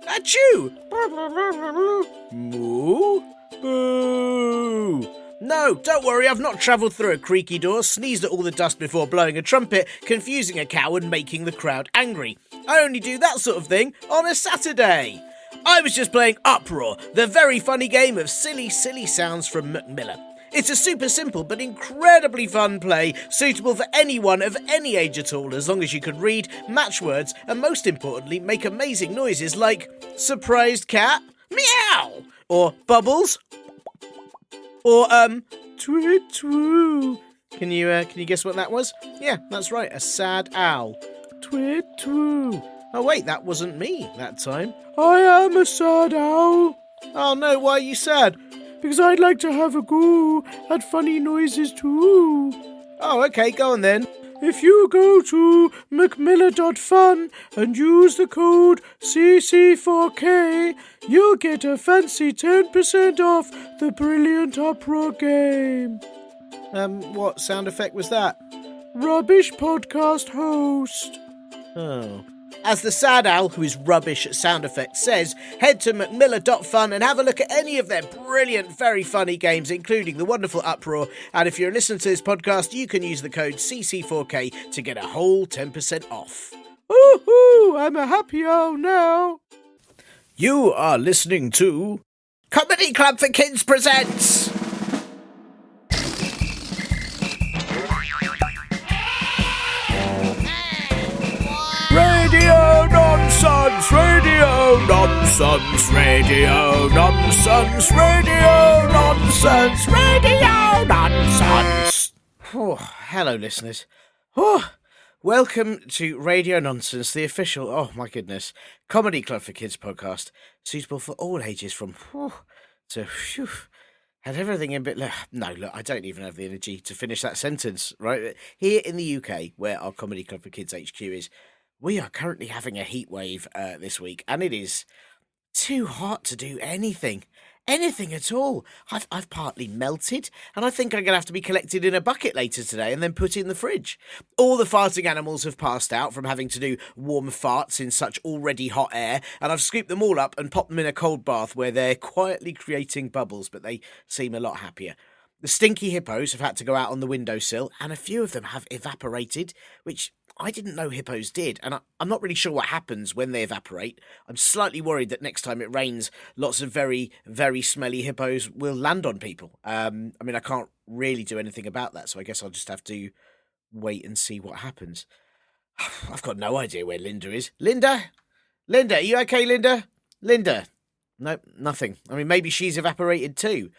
Achoo! Moo? Boo! No, don't worry, I've not travelled through a creaky door, sneezed at all the dust before blowing a trumpet, confusing a cow and making the crowd angry. I only do that sort of thing on a Saturday. I was just playing Uproar, the very funny game of silly sounds from Macmillan. It's a super simple but incredibly fun play, suitable for anyone of any age at all, as long as you can read, match words, and most importantly, make amazing noises like surprised cat, meow, or bubbles, or twit twoo. Can you guess what that was? Yeah, that's right, a sad owl. Twit twoo. Oh wait, that wasn't me that time. I am a sad owl. Oh no, why are you sad? Because I'd like to have a go at funny noises too. Oh, okay, go on then. If you go to macmillan.fun and use the code CC4K, you'll get a fancy 10% off the brilliant Uproar game. What sound effect was that? Rubbish podcast host. Oh. As the sad owl, who is rubbish at sound effects, says, head to macmillan.fun and have a look at any of their brilliant, very funny games, including the wonderful Uproar. And if you're listening to this podcast, you can use the code CC4K to get a whole 10% off. Woohoo! I'm a happy owl now. You are listening to Comedy Club for Kids presents Radio Nonsense, Radio Nonsense, Radio Nonsense, Radio Nonsense, Radio Nonsense. Oh, hello, listeners. Oh, welcome to Radio Nonsense, the official, oh my goodness, Comedy Club for Kids podcast, suitable for all ages from to had everything in bit. No, look, I don't even have the energy to finish that sentence, right? Here in the UK, where our Comedy Club for Kids HQ is, we are currently having a heat wave this week, and it is too hot to do anything at all. I've partly melted, and I think I'm going to have to be collected in a bucket later today and then put in the fridge. All the farting animals have passed out from having to do warm farts in such already hot air, and I've scooped them all up and popped them in a cold bath where they're quietly creating bubbles, but they seem a lot happier. The stinky hippos have had to go out on the windowsill, and a few of them have evaporated, which I didn't know hippos did, and I'm not really sure what happens when they evaporate. I'm slightly worried that next time it rains, lots of very, very smelly hippos will land on people. I mean, I can't really do anything about that, so I guess I'll just have to wait and see what happens. I've got no idea where Linda is. Linda, are you okay, Linda? Linda? No, nothing. I mean, maybe she's evaporated too.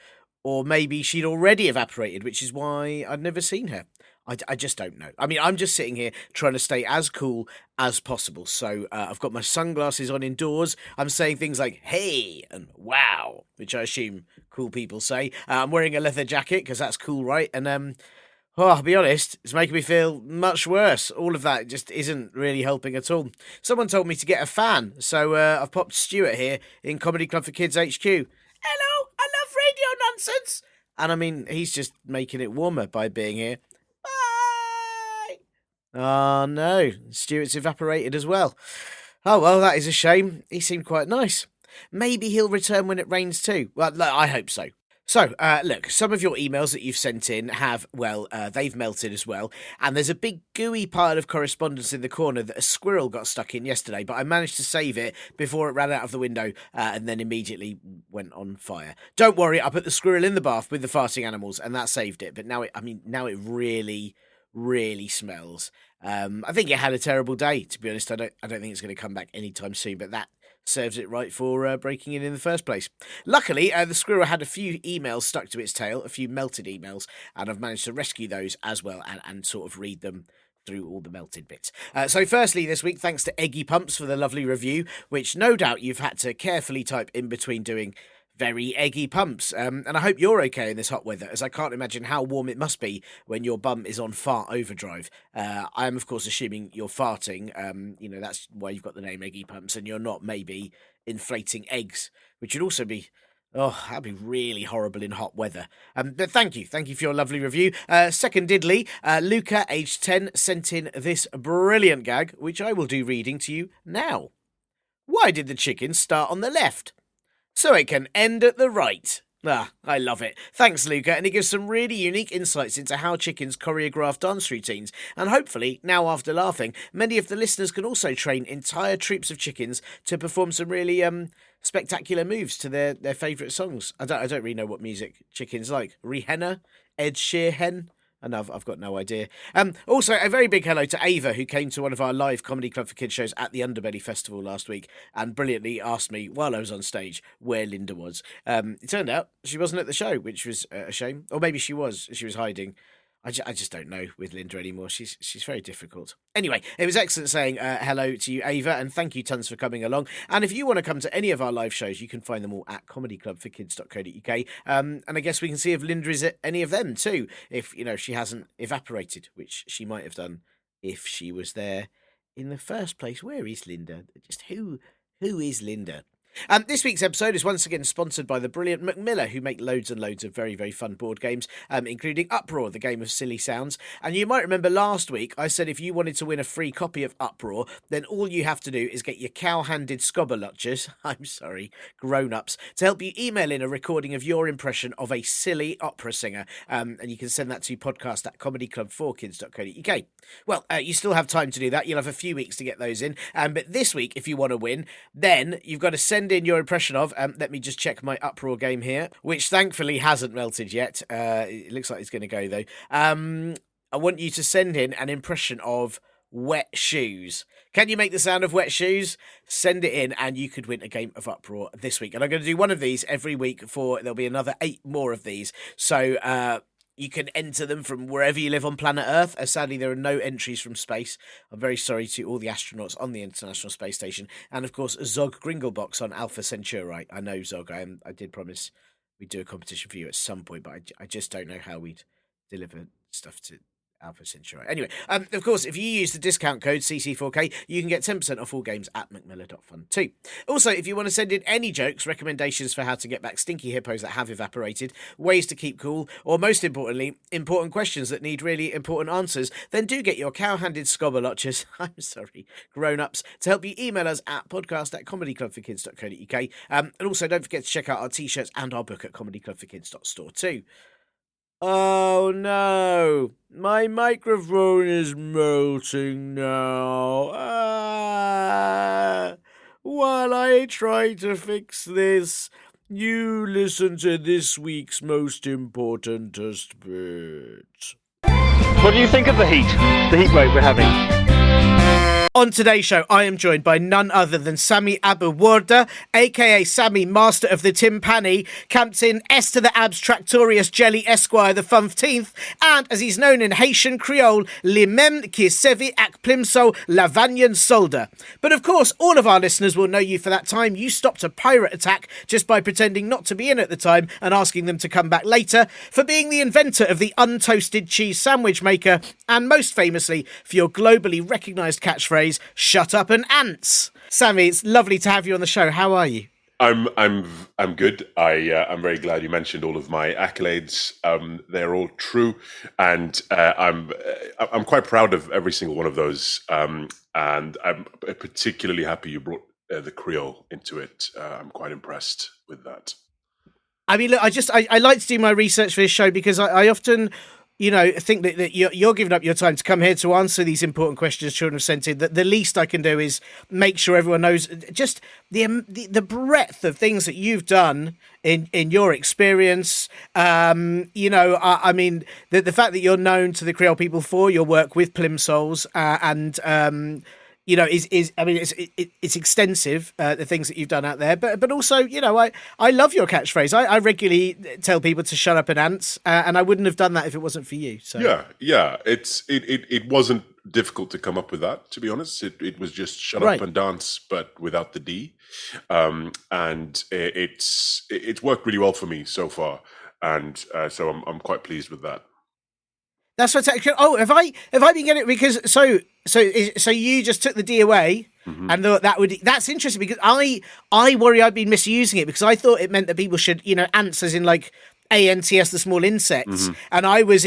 Or maybe she'd already evaporated, which is why I'd never seen her. I just don't know. I mean, I'm just sitting here trying to stay as cool as possible. So I've got my sunglasses on indoors. I'm saying things like, hey, and wow, which I assume cool people say. I'm wearing a leather jacket because that's cool, right? And I'll be honest, it's making me feel much worse. All of that just isn't really helping at all. Someone told me to get a fan. So I've popped Stuart here in Comedy Club for Kids HQ. Hello, I love Radio Nonsense. And I mean, he's just making it warmer by being here. Oh, no. Stuart's evaporated as well. Oh, well, that is a shame. He seemed quite nice. Maybe he'll return when it rains too. Well, I hope so. So, look, some of your emails that you've sent in have, they've melted as well. And there's a big gooey pile of correspondence in the corner that a squirrel got stuck in yesterday, but I managed to save it before it ran out of the window and then immediately went on fire. Don't worry, I put the squirrel in the bath with the farting animals and that saved it. But now it really smells. I think it had a terrible day, to be honest. I don't think it's going to come back anytime soon, but that serves it right for breaking in the first place. Luckily, the squirrel had a few emails stuck to its tail, a few melted emails, and I've managed to rescue those as well and sort of read them through all the melted bits. So firstly this week, thanks to Eggy Pumps for the lovely review, which no doubt you've had to carefully type in between doing very eggy pumps. And I hope you're okay in this hot weather, as I can't imagine how warm it must be when your bum is on fart overdrive. I am, of course, assuming you're farting. That's why you've got the name Eggy Pumps, and you're not maybe inflating eggs, which would also be... Oh, that'd be really horrible in hot weather. But thank you for your lovely review. Secondly, Luca, aged 10, sent in this brilliant gag, which I will do reading to you now. Why did the chicken start on the left? So it can end at the right. Ah, I love it. Thanks, Luca, and it gives some really unique insights into how chickens choreograph dance routines. And hopefully, now after laughing, many of the listeners can also train entire troops of chickens to perform some really spectacular moves to their favourite songs. I don't really know what music chickens like. Rihanna? Ed Sheeran? And I've got no idea. Also, a very big hello to Ava, who came to one of our live Comedy Club for Kids shows at the Underbelly Festival last week and brilliantly asked me, while I was on stage, where Linda was. It turned out she wasn't at the show, which was a shame. Or maybe she was. She was hiding. I just don't know with Linda anymore. She's very difficult. Anyway, it was excellent saying hello to you, Ava, and thank you tons for coming along. And if you want to come to any of our live shows, you can find them all at comedyclubforkids.co.uk. And I guess we can see if Linda is at any of them too, if she hasn't evaporated, which she might have done if she was there in the first place. Where is Linda? Just who is Linda? This week's episode is once again sponsored by the brilliant Macmillan, who make loads and loads of very, very fun board games, including Uproar, the game of silly sounds. And you might remember last week I said if you wanted to win a free copy of Uproar, then all you have to do is get your cow-handed scobberlutchers, I'm sorry, grown-ups, to help you email in a recording of your impression of a silly opera singer. And you can send that to podcast@comedyclubforkids.co.uk. Well, you still have time to do that. You'll have a few weeks to get those in. But this week, if you want to win, then you've got to send in your impression of, let me just check my Uproar game here, which thankfully hasn't melted yet. It looks like it's going to go though. I want you to send in an impression of wet shoes. Can you make the sound of wet shoes? Send it in and you could win a game of Uproar this week. And I'm going to do one of these every week there'll be another 8 more of these. So, you can enter them from wherever you live on planet Earth. Sadly, there are no entries from space. I'm very sorry to all the astronauts on the International Space Station. And, of course, Zog Gringlebox on Alpha Centauri. I know, Zog, I did promise we'd do a competition for you at some point, but I just don't know how we'd deliver stuff to Alpha Centauri. Anyway, of course, if you use the discount code CC4K, you can get 10% off all games at macmillan.fun too. Also, if you want to send in any jokes, recommendations for how to get back stinky hippos that have evaporated, ways to keep cool, or most importantly, important questions that need really important answers, then do get your cow-handed scobberlotchers, I'm sorry, grown-ups, to help you email us at podcast@comedyclubforkids.co.uk. And also, don't forget to check out our t-shirts and our book at comedyclubforkids.store too. Oh no, my microphone is melting now. While I try to fix this, you listen to this week's most importantest bit. What do you think of the heat wave we're having? On today's show, I am joined by none other than Sami Abu Wardeh, aka Sammy, Master of the Timpani, Captain S to the Abs Tractorius Jelly Esquire the 15th, and as he's known in Haitian Creole, Le Même qui Sevi Ak Plimso Lavanyan Solder. But of course, all of our listeners will know you for that time you stopped a pirate attack just by pretending not to be in at the time and asking them to come back later, for being the inventor of the untoasted cheese sandwich maker, and most famously for your globally recognised catchphrase, "Shut up and ants." Sammy, it's lovely to have you on the show. How are you? I'm good. I'm very glad you mentioned all of my accolades. They're all true, and I'm quite proud of every single one of those. And I'm particularly happy you brought the Creole into it. I'm quite impressed with that. I mean, look, I like to do my research for this show because I often, think that you're giving up your time to come here to answer these important questions children have sent in. That the least I can do is make sure everyone knows just the breadth of things that you've done in your experience. I mean, the fact that you're known to the Creole people for your work with Plimsolls it's extensive, the things that you've done out there, but also, I love your catchphrase. I regularly tell people to shut up and ants, and I wouldn't have done that if it wasn't for you. So yeah, it wasn't difficult to come up with that, to be honest. It was just shut up and dance, but without the D, and it's worked really well for me so far, and so I'm quite pleased with that. That's fantastic. Oh, have I been getting it? Because so you just took the D away and thought that's interesting, because I worry I've been misusing it, because I thought it meant that people should, ants as in like ants, the small insects, and I was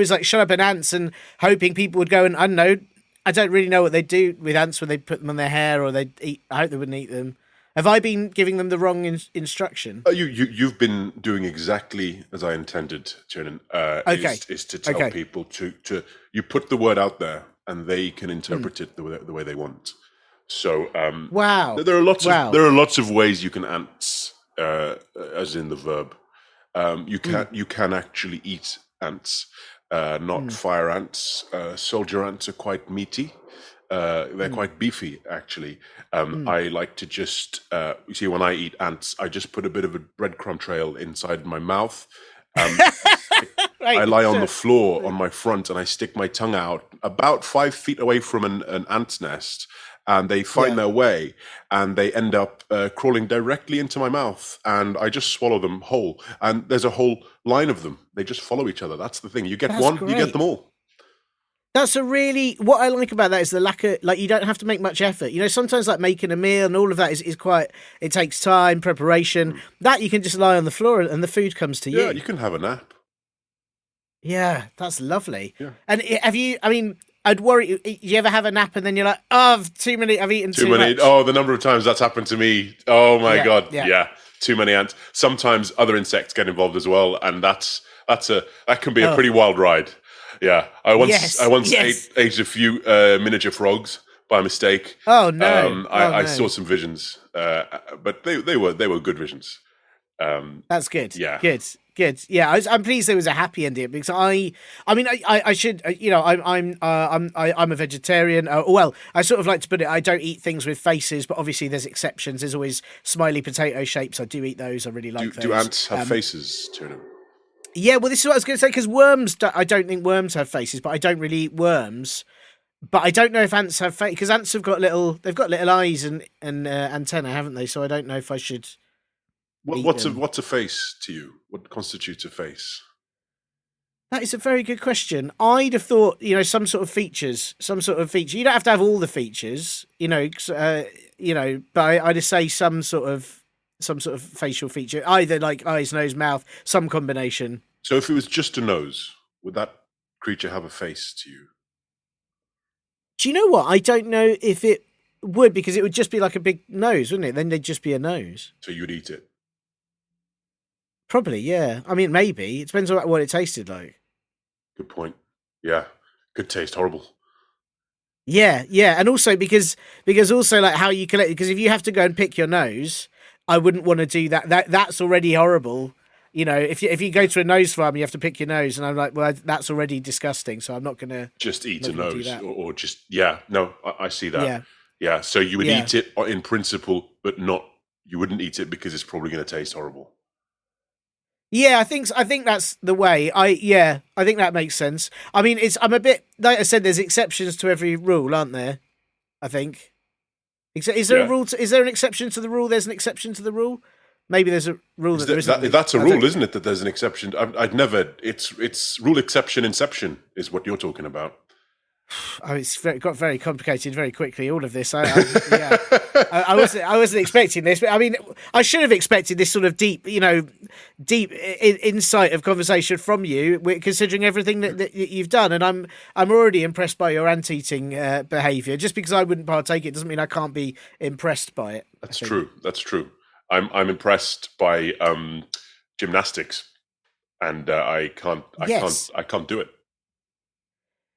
like, shut up and ants, and hoping people would go and, I don't know, I don't really know what they do with ants when they put them on their hair or they eat. I hope they wouldn't eat them. Have I been giving them the wrong instruction? You've been doing exactly as I intended, Tiernan. Okay. Is to tell people to you put the word out there and they can interpret it the way they want. So wow, there are lots of ways you can ants, as in the verb. You can actually eat ants, not fire ants. Soldier ants are quite meaty. They're quite beefy, actually. I like to just, you see, when I eat ants, I just put a bit of a breadcrumb trail inside my mouth. I lie on the floor on my front and I stick my tongue out about 5 feet away from an ant's nest. And they find their way and they end up crawling directly into my mouth. And I just swallow them whole. And there's a whole line of them. They just follow each other. That's the thing. You get one, you get them all. That's what I like about that is the lack of, like, you don't have to make much effort. You know, sometimes like making a meal and all of that is quite, it takes time, preparation. That you can just lie on the floor and the food comes to you. Yeah, you can have a nap. Yeah, that's lovely. Yeah. And I'd worry, you ever have a nap and then you're like, oh, I've eaten too much. Oh, the number of times that's happened to me. Oh my God. Yeah. Too many ants. Sometimes other insects get involved as well. And that can be a pretty wild ride. Yeah, I once ate a few miniature frogs by mistake. Oh no! I saw some visions, but they were good visions. That's good. Yeah, good. Yeah, I'm pleased there was a happy ending because I should, I'm a vegetarian. Well, I sort of like to put it. I don't eat things with faces, but obviously there's exceptions. There's always smiley potato shapes. I do eat those. I really like those. Do ants have faces, Tiernan? Yeah, well, this is what I was going to say, because worms, I don't think worms have faces, but I don't really eat worms. But I don't know if ants have faces, because ants have got little eyes and antennae, haven't they? So I don't know if I should. What's a face to you? What constitutes a face? That is a very good question. I'd have thought, some sort of features. You don't have to have all the features, but I'd just say some sort of facial feature, either like eyes, nose, mouth, some combination. So if it was just a nose, would that creature have a face to you? Do you know what? I don't know if it would, because it would just be like a big nose, wouldn't it? Then they'd just be a nose. So you'd eat it? Probably, yeah. I mean, maybe. It depends on what it tasted like. Good point. Yeah. Could taste horrible. Yeah. And also because also like how you collect it, because if you have to go and pick your nose, I wouldn't want to do that. That's already horrible. If you go to a nose farm, you have to pick your nose, and I'm like, well, that's already disgusting. So I'm not going to just eat a nose, or just No, I see that. Yeah. So you would eat it in principle, but you wouldn't eat it because it's probably going to taste horrible. Yeah, I think that's the way. I think that makes sense. I mean, I'm a bit, like I said, there's exceptions to every rule, aren't there? I think. Is there a rule? Is there an exception to the rule? There's an exception to the rule. Maybe there's a rule that there isn't. That's a rule, isn't it? That there's an exception. I'd never. It's rule exception inception is what you're talking about. Oh, got very complicated very quickly. All of this, I wasn't expecting this, but I mean, I should have expected this sort of deep insight of conversation from you, considering everything that you've done. And I'm already impressed by your ant-eating behaviour. Just because I wouldn't partake it doesn't mean I can't be impressed by it. That's true. I'm impressed by gymnastics, and I can't do it.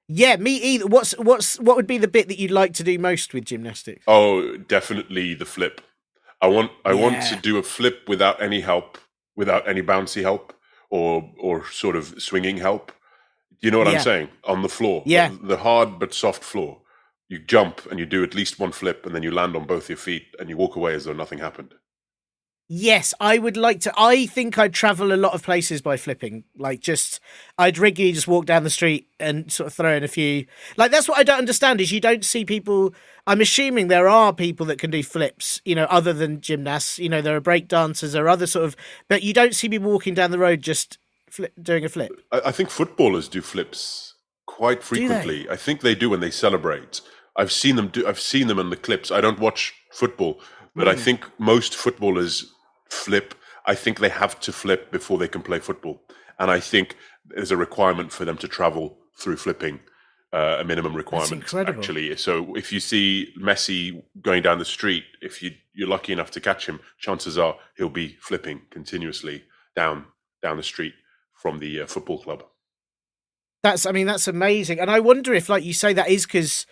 Yeah, me either. What would be the bit that you'd like to do most with gymnastics? Oh, definitely the flip. I want to do a flip without any help, without any bouncy help or sort of swinging help. You know what I'm saying? On the floor. Yeah. The hard but soft floor. You jump and you do at least one flip and then you land on both your feet and you walk away as though nothing happened. Yes, I would like to. I think I'd travel a lot of places by flipping. I'd regularly just walk down the street and sort of throw in a few. Like, that's what I don't understand is you don't see people. I'm assuming there are people that can do flips, other than gymnasts. There are break dancers or other sort of, but you don't see people walking down the road just doing a flip. I think footballers do flips quite frequently. I think they do when they celebrate. I've seen them in the clips. I don't watch football, but I think most footballers flip. I think they have to flip before they can play football. And I think there's a requirement for them to travel through flipping a minimum requirement. incredible. Actually, so if you see Messi going down the street, if you're lucky enough to catch him, chances are he'll be flipping continuously down the street from the football club. That's amazing. And I wonder if, like you say, that is because,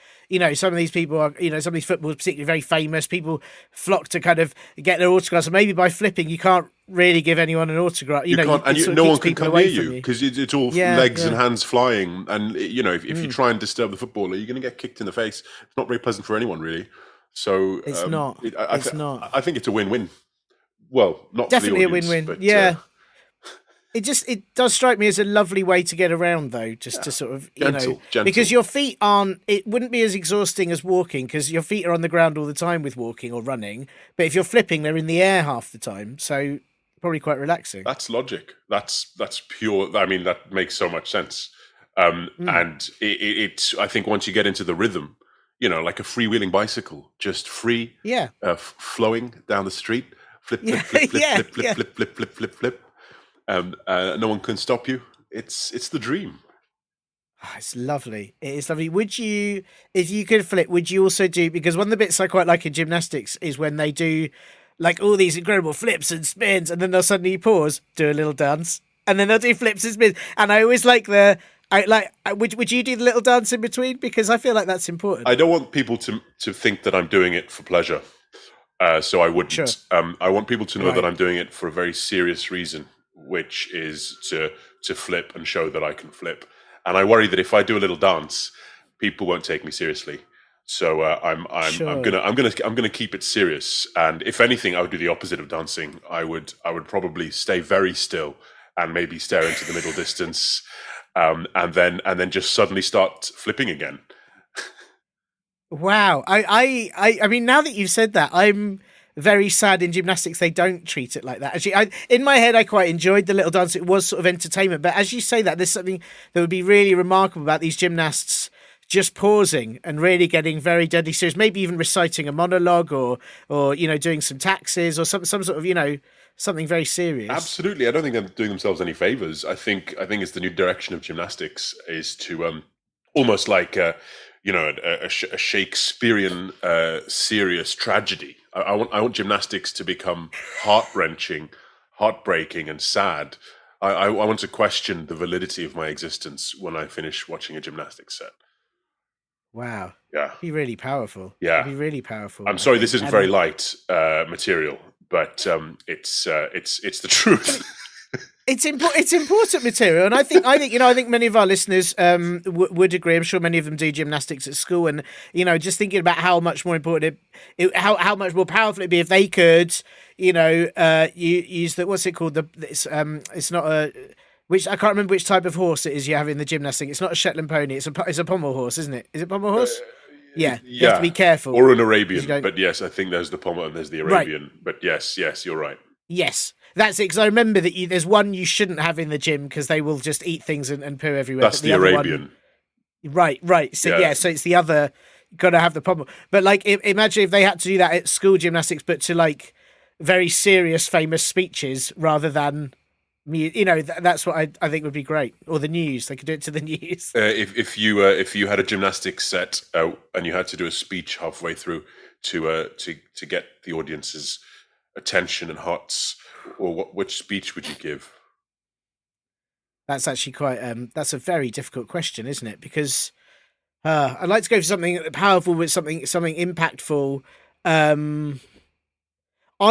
some of these people are, some of these footballers, particularly very famous, people flock to kind of get their autographs. And maybe by flipping, you can't really give anyone an autograph. You can't, and no one can come near you because it's all legs and hands flying. And, if you try and disturb the footballer, you're going to get kicked in the face. It's not very pleasant for anyone, really. So it's not. It's not. I think it's a win-win. Well, not definitely for the audience, a win-win. But, yeah. It does strike me as a lovely way to get around, though, just to sort of, gentle. Because your feet it wouldn't be as exhausting as walking because your feet are on the ground all the time with walking or running. But if you're flipping, they're in the air half the time. So probably quite relaxing. That's logic. That's pure. I mean, that makes so much sense. And it's, I think once you get into the rhythm, like a freewheeling bicycle, just free, flowing down the street, flip, flip, flip, flip, flip, flip, flip, flip, flip, flip, flip. No one can stop you. It's the dream. It's lovely. It is lovely. Would you, if you could flip, would you also do, because one of the bits I quite like in gymnastics is when they do like all these incredible flips and spins and then they'll suddenly pause, do a little dance, and then they'll do flips and spins. And I always like would you do the little dance in between? Because I feel like that's important. I don't want people to think that I'm doing it for pleasure. So I wouldn't. Sure. I want people to know that I'm doing it for a very serious reason, which is to flip and show that I can flip. And I worry that if I do a little dance, people won't take me seriously. So I'm gonna keep it serious. And if anything, I would do the opposite of dancing. I would probably stay very still and maybe stare into the middle distance, and then just suddenly start flipping again. Wow. I mean, now that you've said that, I'm very sad in gymnastics they don't treat it like that. Actually, in my head, I quite enjoyed the little dance. It was sort of entertainment. But as you say that, there's something that would be really remarkable about these gymnasts just pausing and really getting very deadly serious, maybe even reciting a monologue or doing some taxes or some sort of, something very serious. Absolutely. I don't think they're doing themselves any favors. I think it's the new direction of gymnastics is to almost like a Shakespearean serious tragedy. I want gymnastics to become heart-wrenching, heartbreaking, and sad. I want to question the validity of my existence when I finish watching a gymnastics set. Wow. Yeah. It'd be really powerful. Yeah. It'd be really powerful. I'm sorry, this isn't very light material, but it's the truth. It's important material, and I think many of our listeners would agree. I'm sure many of them do gymnastics at school, and just thinking about how much more important how much more powerful it'd be if they could, use the, what's it called? It's not a, which I can't remember which type of horse it is you have in the gymnastics. It's not a Shetland pony. It's a pommel horse, isn't it? Is it pommel horse? Yeah, you have to be careful. Or an Arabian, but yes, I think there's the pommel and there's the Arabian. Right. But yes, you're right. Yes, that's it. Because I remember that there's one you shouldn't have in the gym because they will just eat things and poo everywhere. That's the Arabian. Right. So so it's the other. Got to have the pommel. But imagine if they had to do that at school gymnastics, but to like very serious, famous speeches rather than. That's what I think would be great. Or the news, they could do it to the news. If you had a gymnastics set and you had to do a speech halfway through to get the audience's attention and hearts, or which speech would you give? That's actually quite that's a very difficult question, isn't it? Because I'd like to go for something powerful with something impactful. I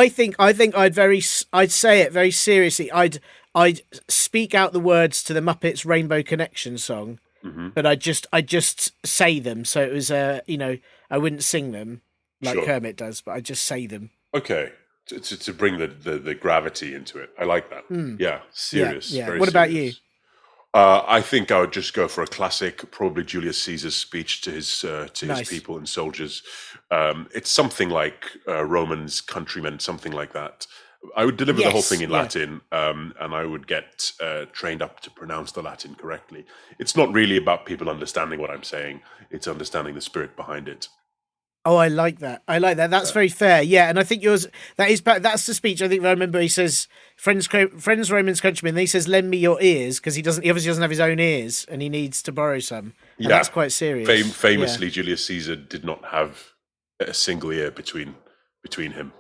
think I'd say it very seriously. I'd speak out the words to the Muppets Rainbow Connection song, but I just say them. So it was I wouldn't sing them like Kermit does, but I just say them. Okay, to bring the gravity into it. I like that. Yeah, serious. Yeah. Very what about you? I think I would just go for a classic, probably Julius Caesar's speech to his people and soldiers. It's something like Romans, countrymen, something like that. I would deliver the whole thing in Latin, and I would get trained up to pronounce the Latin correctly. It's not really about people understanding what I'm saying; it's understanding the spirit behind it. Oh, I like that. I like that. That's very fair. Yeah, and I think yours. That's the speech. I think I remember. He says, "Friends, Romans, countrymen." Then he says, "Lend me your ears," because he obviously doesn't have his own ears, and he needs to borrow some. And Yeah, that's quite serious. famously, Julius Caesar did not have a single ear between him.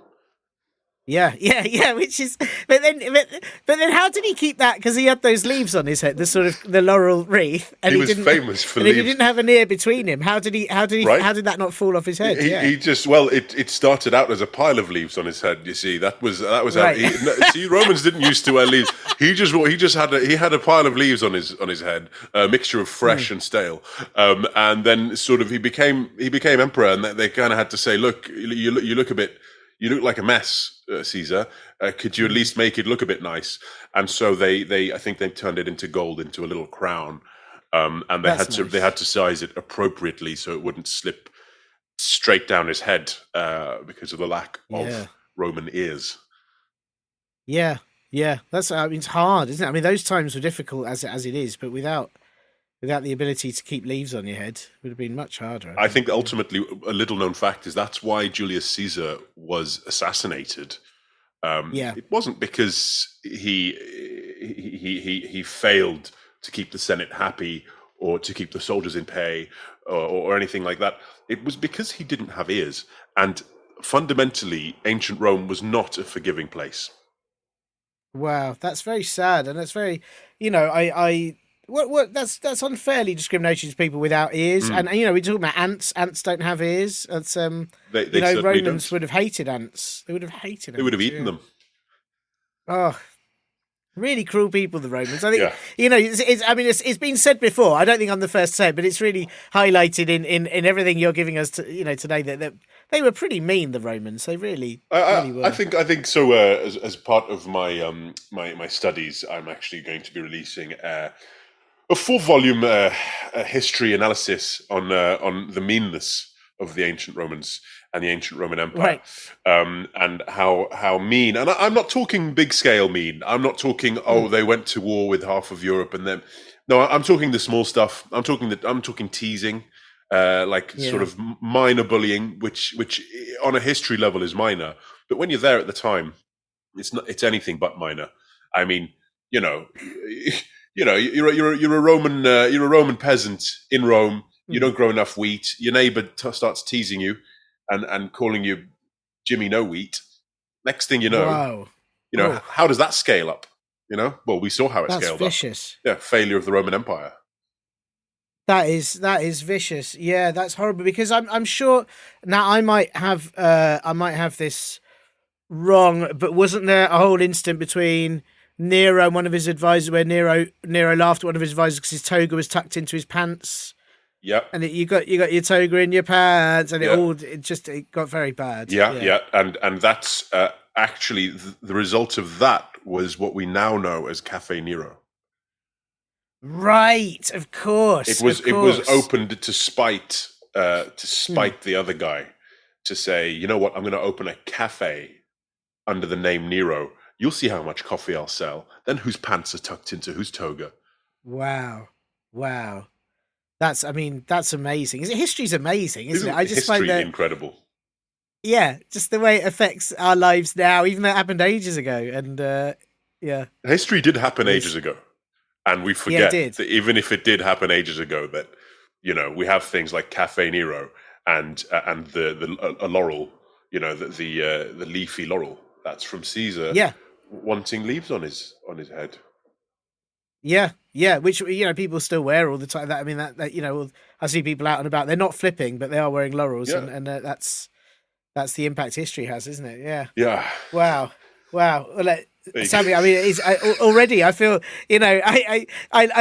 Yeah. Which is, but then, how did he keep that? Because he had those leaves on his head, the laurel wreath, and He he was didn't. famous for And if he leaves. didn't have an ear between him, how did he? Right. How did that not fall off his head? He just it started out as a pile of leaves on his head. You see, that was Right. how see, Romans didn't used to wear leaves. He just had a pile of leaves on his head, a mixture of fresh and stale. And then sort of he became emperor, and they kind of had to say, look, you look like a mess, Caesar. Could you at least make it look a bit nice? And so I think they turned it into gold, into a little crown. And they had to size it appropriately so it wouldn't slip straight down his head because of the lack of Roman ears. Yeah. That's. I mean, it's hard, isn't it? I mean, those times were difficult as it is, but without the ability to keep leaves on your head, it would have been much harder. I think ultimately, a little known fact is that's why Julius Caesar was assassinated. It wasn't because he failed to keep the Senate happy or to keep the soldiers in pay or anything like that. It was because he didn't have ears. And fundamentally, ancient Rome was not a forgiving place. Wow, that's very sad, and that's very, that's unfairly discriminatory to people without ears, and we're talking about ants. Ants don't have ears. That's They Romans don't. would have hated ants. They would have hated. They would have eaten them. Oh, really cruel people, the Romans. I think it's been said before. I don't think I'm the first to say it, but it's really highlighted in everything you're giving us today that they were pretty mean. The Romans, they really were. I think so. As part of my my studies, I'm actually going to be releasing a 4-volume history analysis on the meanness of the ancient Romans and the ancient Roman Empire, and how mean. And I'm not talking big scale mean. I'm not talking they went to war with half of Europe and then. No, I'm talking the small stuff. I'm talking teasing. Sort of minor bullying, which on a history level is minor, but when you're there at the time, it's anything but minor. I mean, you're a Roman peasant in Rome. You don't grow enough wheat. Your neighbor starts teasing you and calling you Jimmy No Wheat. Next thing you know, how does that scale up? Well, we saw how it scaled vicious. up. Yeah, failure of the Roman Empire. That is vicious. Yeah, that's horrible because I'm sure now I might have this wrong, but wasn't there a whole instant between Nero and one of his advisors where Nero laughed at one of his advisors because his toga was tucked into his pants? Yep. And you got your toga in your pants, and it got very bad. Yeah. And that's actually the result of that was what we now know as Cafe Nero. Right, of course. It was opened to spite the other guy, to say, you know what, I'm going to open a cafe under the name Nero. You'll see how much coffee I'll sell. Then whose pants are tucked into whose toga. Wow. That's amazing. History's amazing, isn't it? I just history find that incredible. Yeah, just the way it affects our lives now, even though it happened ages ago. And history did happen ages ago. And we forget that even if it did happen ages ago, that we have things like Cafe Nero and the laurel, the leafy laurel that's from Caesar, wanting leaves on his head. Yeah, which people still wear all the time. That I see people out and about. They're not flipping, but they are wearing laurels, and that's the impact history has, isn't it? Yeah. Yeah. Wow. Well, Sami, I mean, already I feel, I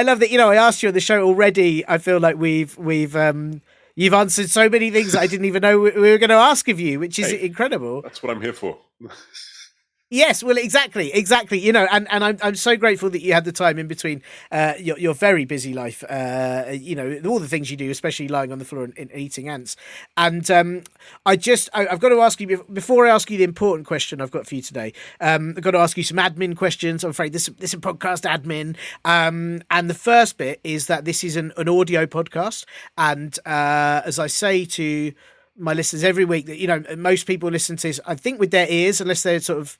love that, I asked you on the show already. I feel like you've answered so many things that I didn't even know we were going to ask of you, which is incredible. That's what I'm here for. Yes, well, exactly. And I'm so grateful that you had the time in between your very busy life, all the things you do, especially lying on the floor and eating ants. And I've got to ask you, before I ask you the important question I've got for you today, I've got to ask you some admin questions. I'm afraid this is podcast admin. And the first bit is that this is an audio podcast. And as I say to my listeners every week that, you know, most people listen to this, I think, with their ears, unless they sort of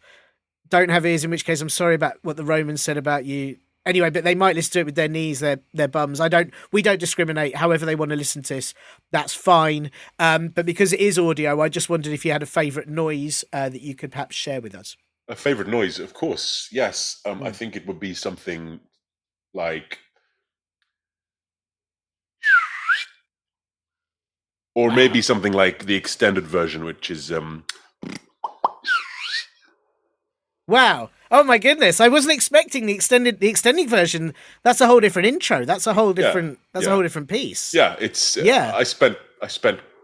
don't have ears, in which case I'm sorry about what the Romans said about you. Anyway, but they might listen to it with their knees, their bums. We don't discriminate. However they want to listen to this, that's fine. But because it is audio, I just wondered if you had a favourite noise that you could perhaps share with us. A favourite noise, of course, yes. I think it would be something like, or maybe something like the extended version, which is Wow. Oh my goodness. I wasn't expecting the extended version. That's a whole different intro. That's a whole different a whole different piece. Yeah, it's I spent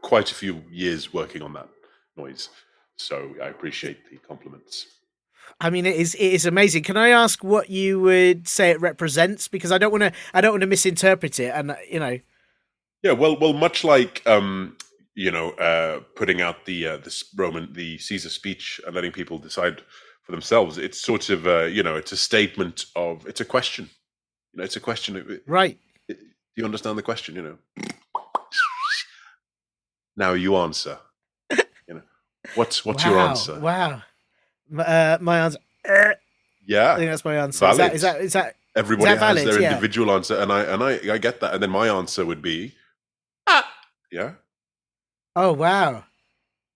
quite a few years working on that noise. So I appreciate the compliments. I mean, it is amazing. Can I ask what you would say it represents? Because I don't want to misinterpret it, and you know. Yeah, well, much like putting out the Caesar speech and letting people decide for themselves. It's sort of it's a statement of, it's a question. You know, it's a question. Right. Do you understand the question? You know. Now you answer. You know, what's your answer? Wow. My answer. Yeah, I think that's my answer. Valid. Is that everybody is that has valid? their individual answer, and I get that. And then my answer would be, yeah. Oh wow.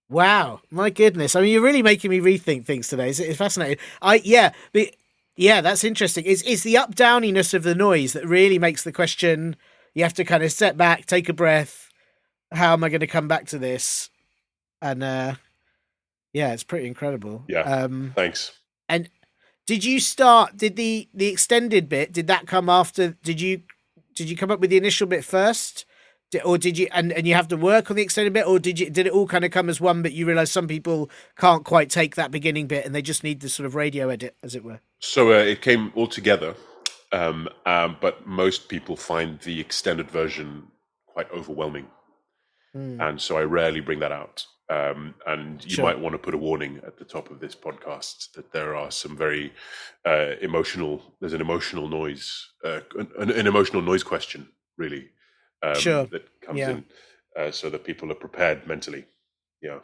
Wow, my goodness! I mean, you're really making me rethink things today. It's fascinating. That's interesting. It's the up downiness of the noise that really makes the question. You have to kind of step back, take a breath. How am I going to come back to this? And it's pretty incredible. Yeah. Thanks. And did you start? Did the extended bit? Did that come after? Did you come up with the initial bit first? Or did you and you have to work on the extended bit, or did it all kind of come as one, but you realize some people can't quite take that beginning bit and they just need the sort of radio edit, as it were? So it came all together, but most people find the extended version quite overwhelming, and so I rarely bring that out. And you might want to put a warning at the top of this podcast that there are some very emotional. There's an emotional noise, an emotional noise question, really. That comes in, so that people are prepared mentally. Yeah,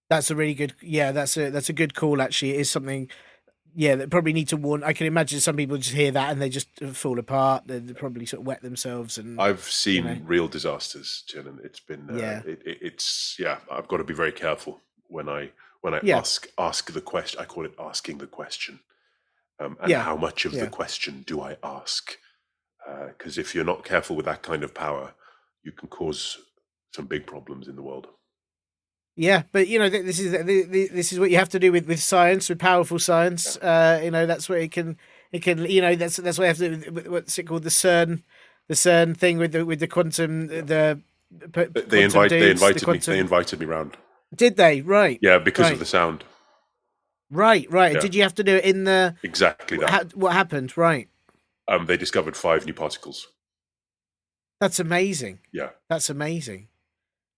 that's a really good. Yeah, that's a good call. Actually, it is something. Yeah, that probably need to warn. I can imagine some people just hear that and they just fall apart. They probably sort of wet themselves. And I've seen real disasters, Tiernan. It's been I've got to be very careful when I ask the question. I call it asking the question. And how much of the question do I ask? Because if you're not careful with that kind of power, you can cause some big problems in the world. Yeah, but you know, this is what you have to do with science, with powerful science. That's what it can. You know, that's why you have to. What's it called? The CERN thing with the quantum. They invited me round. Did they? Right. Yeah, because of the sound. Right. Yeah. Did you have to do it in the exactly that? What happened? Right. They discovered 5 new particles. That's amazing. Yeah. That's amazing.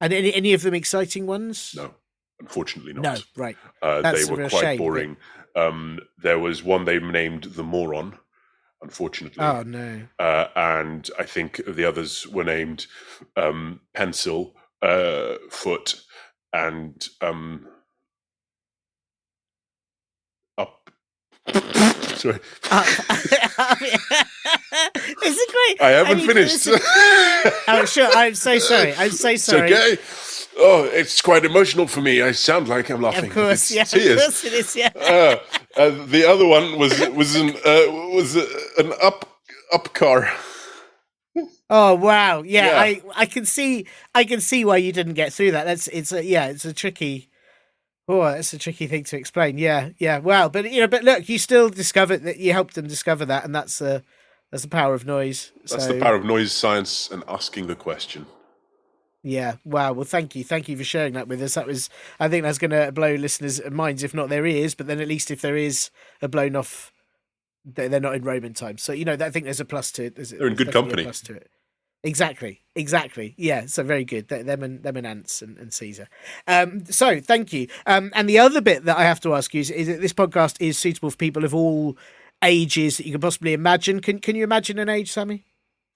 And any of them exciting ones? No, unfortunately not. No, right. They were quite boring. There was one they named the Moron, unfortunately. Oh, no. And I think the others were named Pencil, Foot, and Up. Sorry. It's great. I haven't finished. Oh, sure. I'm so sorry. It's okay. Oh, it's quite emotional for me. I sound like I'm laughing. Of course, Tears. Of course it is. Yeah. The other one was an up car. Oh wow! Yeah. I can see why you didn't get through that. It's a tricky. Oh, it's a tricky thing to explain. Yeah. Wow, but look, you still discovered that. You helped them discover that, and that's the power of noise. That's the power of noise science and asking the question. Yeah. Wow. Well, thank you for sharing that with us. I think that's going to blow listeners' minds, if not their ears. But then at least if there is a blown off, they're not in Roman times. So I think there's a plus to it. They're in good company. Plus to it. Exactly. Yeah, so very good. Them and Ants and Caesar. So thank you. And the other bit that I have to ask you is that this podcast is suitable for people of all ages that you can possibly imagine. Can you imagine an age, Sami?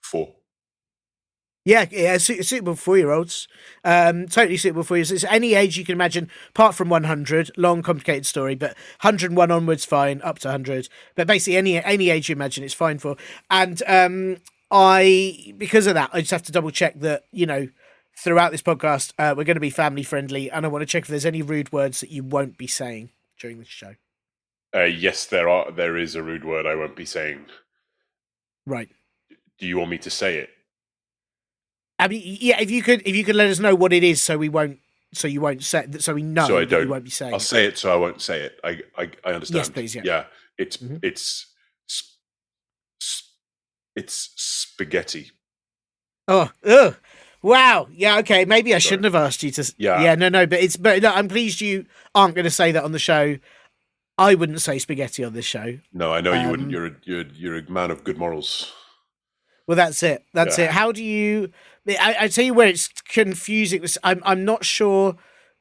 4. Yeah, yeah, suitable for 4-year-olds. Totally suitable for you. It's any age you can imagine, apart from 100. Long, complicated story, but 101 onwards, fine. Up to 100, but basically any age you imagine, it's fine for. And because of that, I just have to double check that throughout this podcast, we're going to be family friendly, and I want to check if there's any rude words that you won't be saying during the show. Yes, there is a rude word I won't be saying. Right. Do you want me to say it? I mean, yeah. If you could let us know what it is, so you won't say, so we know So I that don't. you won't be saying. I'll say it, so I won't say it. I understand. Yes, please. Yeah. Yeah. It's Mhm. it's spaghetti. Oh, ugh. Wow. Yeah. Okay. Maybe I Sorry. shouldn't have asked you to. Yeah. Yeah. No. But no, I'm pleased you aren't going to say that on the show. I wouldn't say spaghetti on this show. No, I know you wouldn't. You're a man of good morals. Well, that's it. That's Yeah. it. How do you? I tell you where it's confusing. I'm not sure.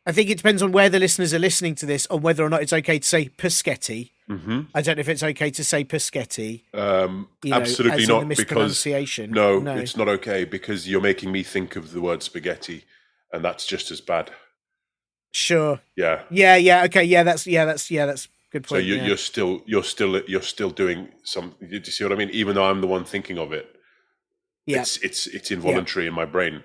I think it depends on where the listeners are listening to this, on whether or not it's okay to say Peschetti. Mm-hmm. I don't know if it's okay to say Peschetti. Absolutely as in not, the because mispronunciation. no, it's not okay, because you're making me think of the word spaghetti, and that's just as bad. Sure. Yeah. Yeah. Okay. Yeah. That's good point. So you're still doing some. Do you see what I mean? Even though I'm the one thinking of it, yeah. it's involuntary in my brain.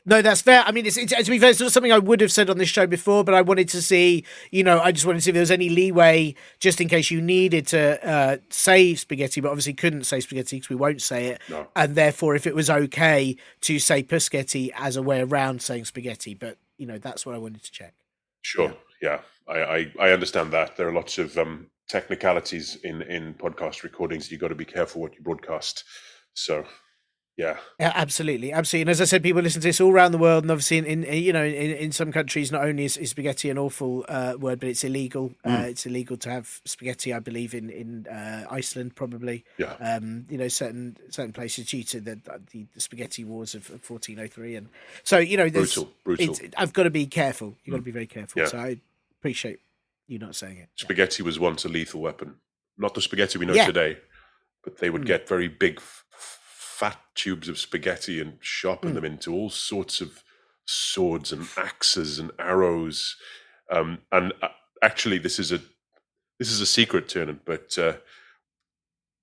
No, that's fair. I mean, it's to be fair, it's not something I would have said on this show before, but I wanted to see, I just wanted to see if there was any leeway, just in case you needed to say spaghetti, but obviously couldn't say spaghetti because we won't say it. No. And therefore, if it was okay to say Peschetti as a way around saying spaghetti, but, that's what I wanted to check. Sure. Yeah. I understand that. There are lots of technicalities in podcast recordings. You've got to be careful what you broadcast. So, yeah. Yeah, absolutely. And as I said, people listen to this all around the world, and obviously in some countries, not only is spaghetti an awful word, but it's illegal. It's illegal to have spaghetti, I believe, in Iceland, probably. Yeah. Certain places due to the spaghetti wars of 1403, and so there's brutal. I've got to be careful. You've got to be very careful. Yeah. So I appreciate you not saying it. Spaghetti was once a lethal weapon. Not the spaghetti we know Yeah. today, but they would get very big, fat tubes of spaghetti and sharpen them into all sorts of swords and axes and arrows. And actually, this is a secret, Tiernan, but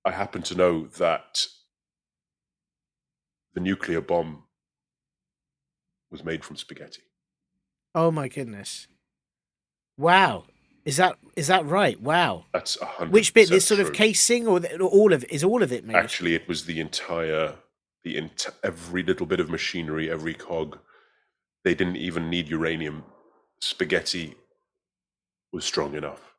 I happen to know that the nuclear bomb was made from spaghetti. Oh my goodness! Wow, is that right? Wow. That's 100%. Which bit? This sort of true. casing, or all of it? Is all of it made? Actually, it was every little bit of machinery, every cog. They didn't even need uranium. Spaghetti was strong enough.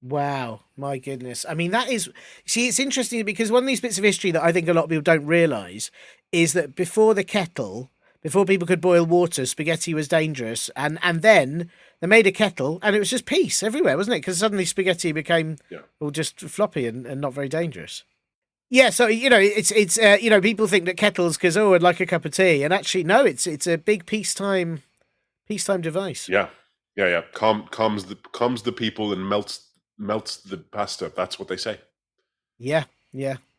Wow, my goodness. I mean, it's interesting because one of these bits of history that I think a lot of people don't realise is that before the kettle, before people could boil water, spaghetti was dangerous. And then they made a kettle and it was just peace everywhere, wasn't it? Because suddenly spaghetti became just floppy and not very dangerous. Yeah, so, it's people think that kettles, because, I'd like a cup of tea. And actually, no, it's a big peacetime device. Yeah. Calms the people and melts the pasta. That's what they say. Yeah.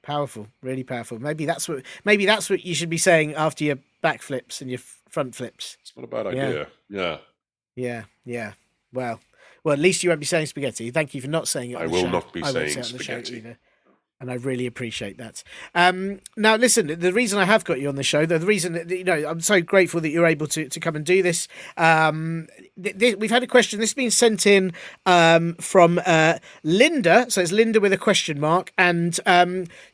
Powerful, really powerful. Maybe that's what you should be saying after your back flips and your front flips. It's not a bad idea. Yeah. Well, at least you won't be saying spaghetti. Thank you for not saying it on I the will show. not be I won't saying say it on the show spaghetti. either. And I really appreciate that. Now, listen, the reason I have got you on the show, the reason that, I'm so grateful that you're able to come and do this. We've had a question. This has been sent in from Linda. So it's Linda with a question mark. And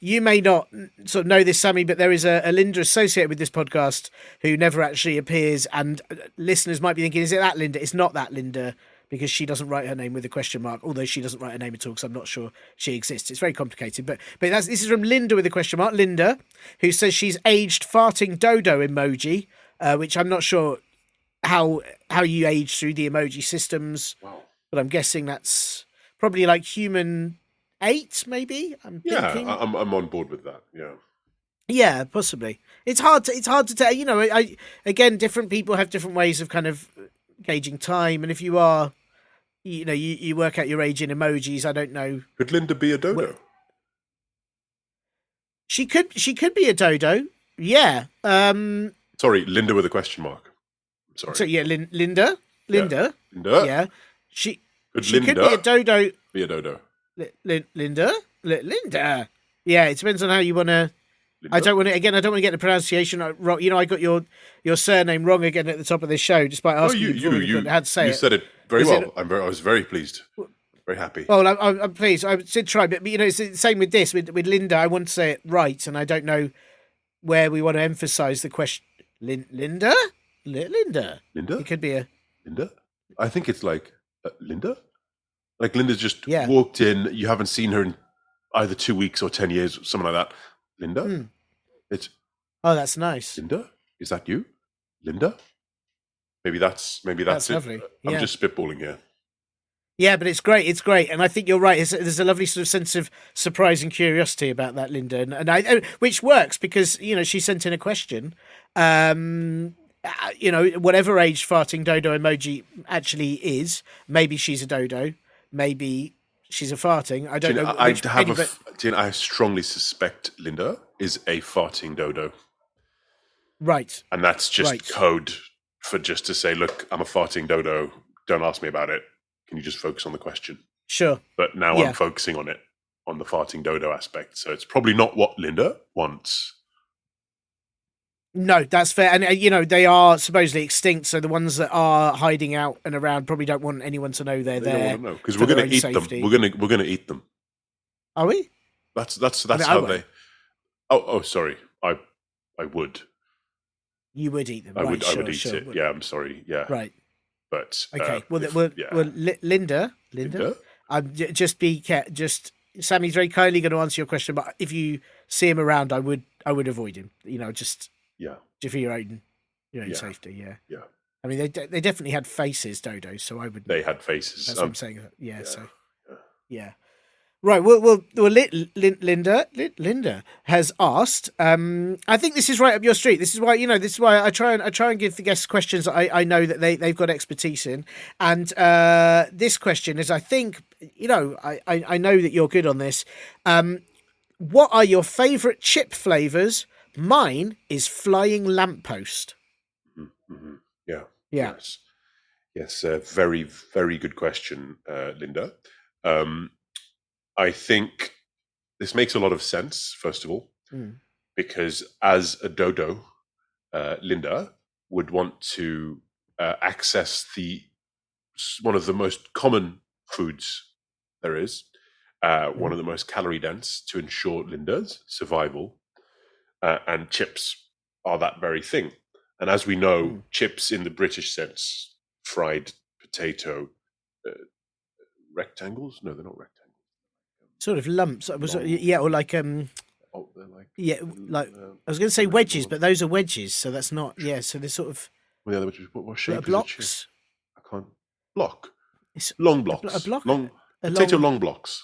you may not sort of know this, Sami, but there is a Linda associated with this podcast who never actually appears. And listeners might be thinking, is it that Linda? It's not that Linda, because she doesn't write her name with a question mark, although she doesn't write her name at all, because I'm not sure she exists. It's very complicated. But this is from Linda with a question mark. Linda, who says she's aged farting dodo emoji, which I'm not sure how you age through the emoji systems. Wow. But I'm guessing that's probably like human 8, maybe. I'm thinking. I'm on board with that. Yeah. Yeah, possibly. It's hard to tell. Again, different people have different ways of kind of gauging time, and if you are, you work out your age in emojis. I don't know. Could Linda be a dodo? She could be a dodo. Yeah. Sorry, Linda with a question mark. Sorry. So yeah, Linda. Linda. Yeah. She Could she could be a Linda dodo. be a dodo? Linda. Linda. Yeah, it depends on how you want to. Linda? I don't want to get the pronunciation wrong. You know, I got your surname wrong again at the top of this show, despite No, asking you before how to say you it. said it very Is well. it- I was very pleased. Very happy. Well, I'm pleased. I did try, but you know, it's the same with this. With Linda, I want to say it right, and I don't know where we want to emphasise the question. Linda. Linda. Linda? It could be a Linda? I think it's like Linda? Like Linda's just Yeah. walked in. You haven't seen her in either 2 weeks or 10 years, something like that. Linda? Hmm. It's Oh, that's nice. Linda? Is that you? Linda? Maybe that's That's it. lovely. I'm Yeah. just spitballing here. Yeah, but it's great. It's great, and I think you're right. There's a lovely sort of sense of surprise and curiosity about that, Linda, and I which works because you know she sent in a question. You know, whatever age farting dodo emoji actually is, maybe she's a dodo, maybe she's a farting. I don't know. I strongly suspect Linda is a farting dodo. Right. And that's just Right. code for just to say, look, I'm a farting dodo. Don't ask me about it. Can you just focus on the question? Sure. But now Yeah. I'm focusing on it, on the farting dodo aspect. So it's probably not what Linda wants. No, that's fair, and you know they are supposedly extinct, so the ones that are hiding out and around probably don't want anyone to know they're They don't there. want to know because for we're their going to own eat safety. them. We're going to eat them. Are we? That's I how won't. they. Oh, sorry. I would. You would eat them. I Right, would. sure, I would eat sure. it. Yeah. I'm sorry. Yeah. Right. But Okay. Well, if- well, yeah. well, Linda. Just Sammy's very kindly going to answer your question, but if you see him around, I would avoid him. You know, just Yeah. for your own Yeah. safety. Yeah. Yeah. I mean, they definitely had faces, dodos. So I would. They had faces. That's what I'm saying. Yeah. So. yeah. Yeah. Right. Well, Linda has asked. I think this is right up your street. This is why I try and give the guests questions that I know that they've got expertise in. And this question is, I think, you know, I know that you're good on this. What are your favourite chip flavours? Mine is flying lamppost. Mm-hmm. Yeah. Yeah. Yes. Very, very good question, Linda. I think this makes a lot of sense, first of all, because as a dodo, Linda would want to access one of the most common foods there is, one of the most calorie dense to ensure Linda's survival, and chips are that very thing. And as we know, chips in the British sense, fried potato rectangles? No, they're not rectangles. Sort of lumps. Or like Oh, they're like like I was going to say wedges, but those are wedges, so that's not. Yeah, so they're sort of what shape is a chip? blocks. I can't block. It's Long blocks. a block. Long a potato long- long blocks.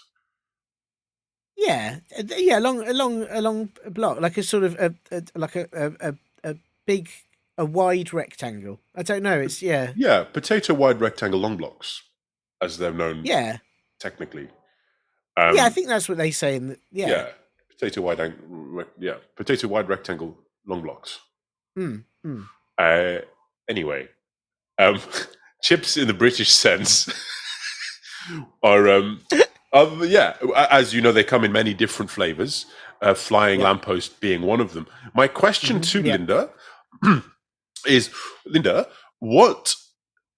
Yeah, a long block, like a sort of a big, a wide rectangle. I don't know. It's Yeah, potato wide rectangle long blocks, as they're known. yeah. Technically. I think that's what they say in the Yeah, potato wide rectangle long blocks. Anyway, chips in the British sense are as you know, they come in many different flavors. Flying lamppost being one of them. My question to Linda is, Linda, what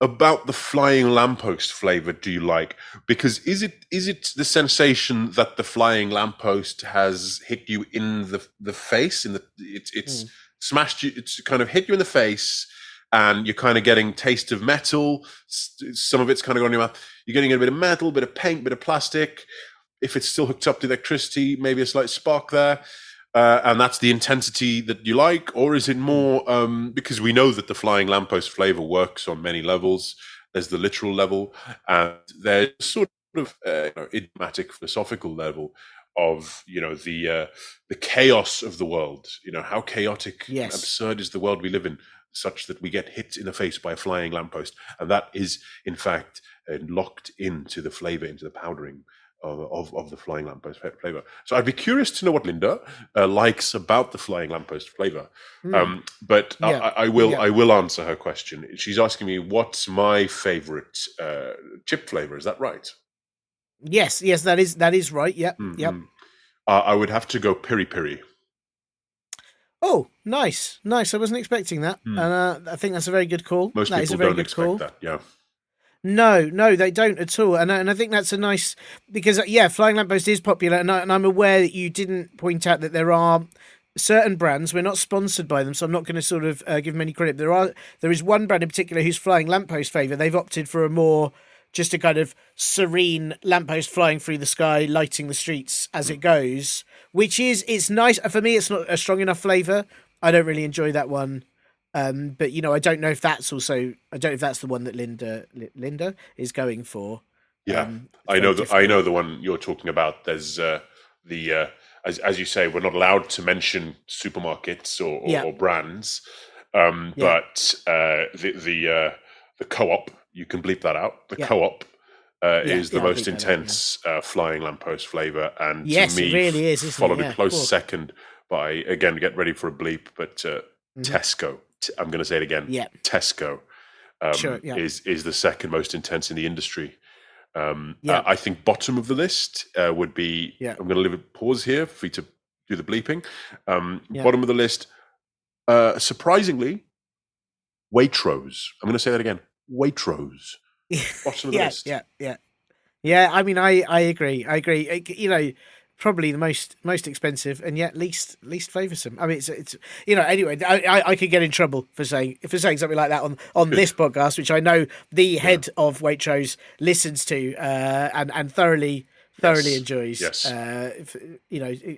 about the flying lamppost flavor do you like? Because is it the sensation that the flying lamppost has hit you in the face? It's smashed you. It's kind of hit you in the face, and you're kind of getting taste of metal. Some of it's kind of going in your mouth. You're getting a bit of metal, bit of paint, bit of plastic. If it's still hooked up to electricity, maybe a slight spark there. And that's the intensity that you like? Or is it more, because we know that the flying lamppost flavor works on many levels. There's the literal level, and there's sort of idiomatic philosophical level of, the chaos of the world. How chaotic and absurd is the world we live in, such that we get hit in the face by a flying lamppost. And that is, in fact, locked into the flavor, into the powdering of the flying lamppost flavor. So I'd be curious to know what Linda likes about the flying lamppost flavor. But I will answer her question. She's asking me what's my favorite chip flavor. Is that right? Yes, that is right. Yep, yep. I would have to go piri piri. Oh, nice. I wasn't expecting that, and I think that's a very good call. Most people don't expect that. Yeah. No, they don't at all, and I think that's a nice because flying lamppost is popular, and I'm aware that you didn't point out that there are certain brands. We're not sponsored by them, so I'm not going to sort of give them any credit. There is one brand in particular whose flying lamppost flavour. They've opted for just a kind of serene lamppost flying through the sky, lighting the streets as it goes, which it's nice. For me, it's not a strong enough flavour. I don't really enjoy that one. But I don't know if that's the one that Linda is going for. Yeah, I know the one you're talking about. There's as you say, we're not allowed to mention supermarkets or brands, but the co-op, you can bleep that out. The co-op is the most intense flying lamppost flavor, and yes, to me, it really is, followed a close second by, again, get ready for a bleep, but Tesco. I'm going to say it again. Yeah. Tesco is the second most intense in the industry. I think bottom of the list would be. I'm going to leave a pause here for you to do the bleeping. Bottom of the list, surprisingly, Waitrose. I'm going to say that again. Waitrose. Bottom of the list. Yeah. I mean, I agree. Probably the most expensive and yet least flavoursome. I mean, it's anyway. I could get in trouble for saying something like that on this podcast, which I know the head of Waitrose listens to and thoroughly enjoys. Yes.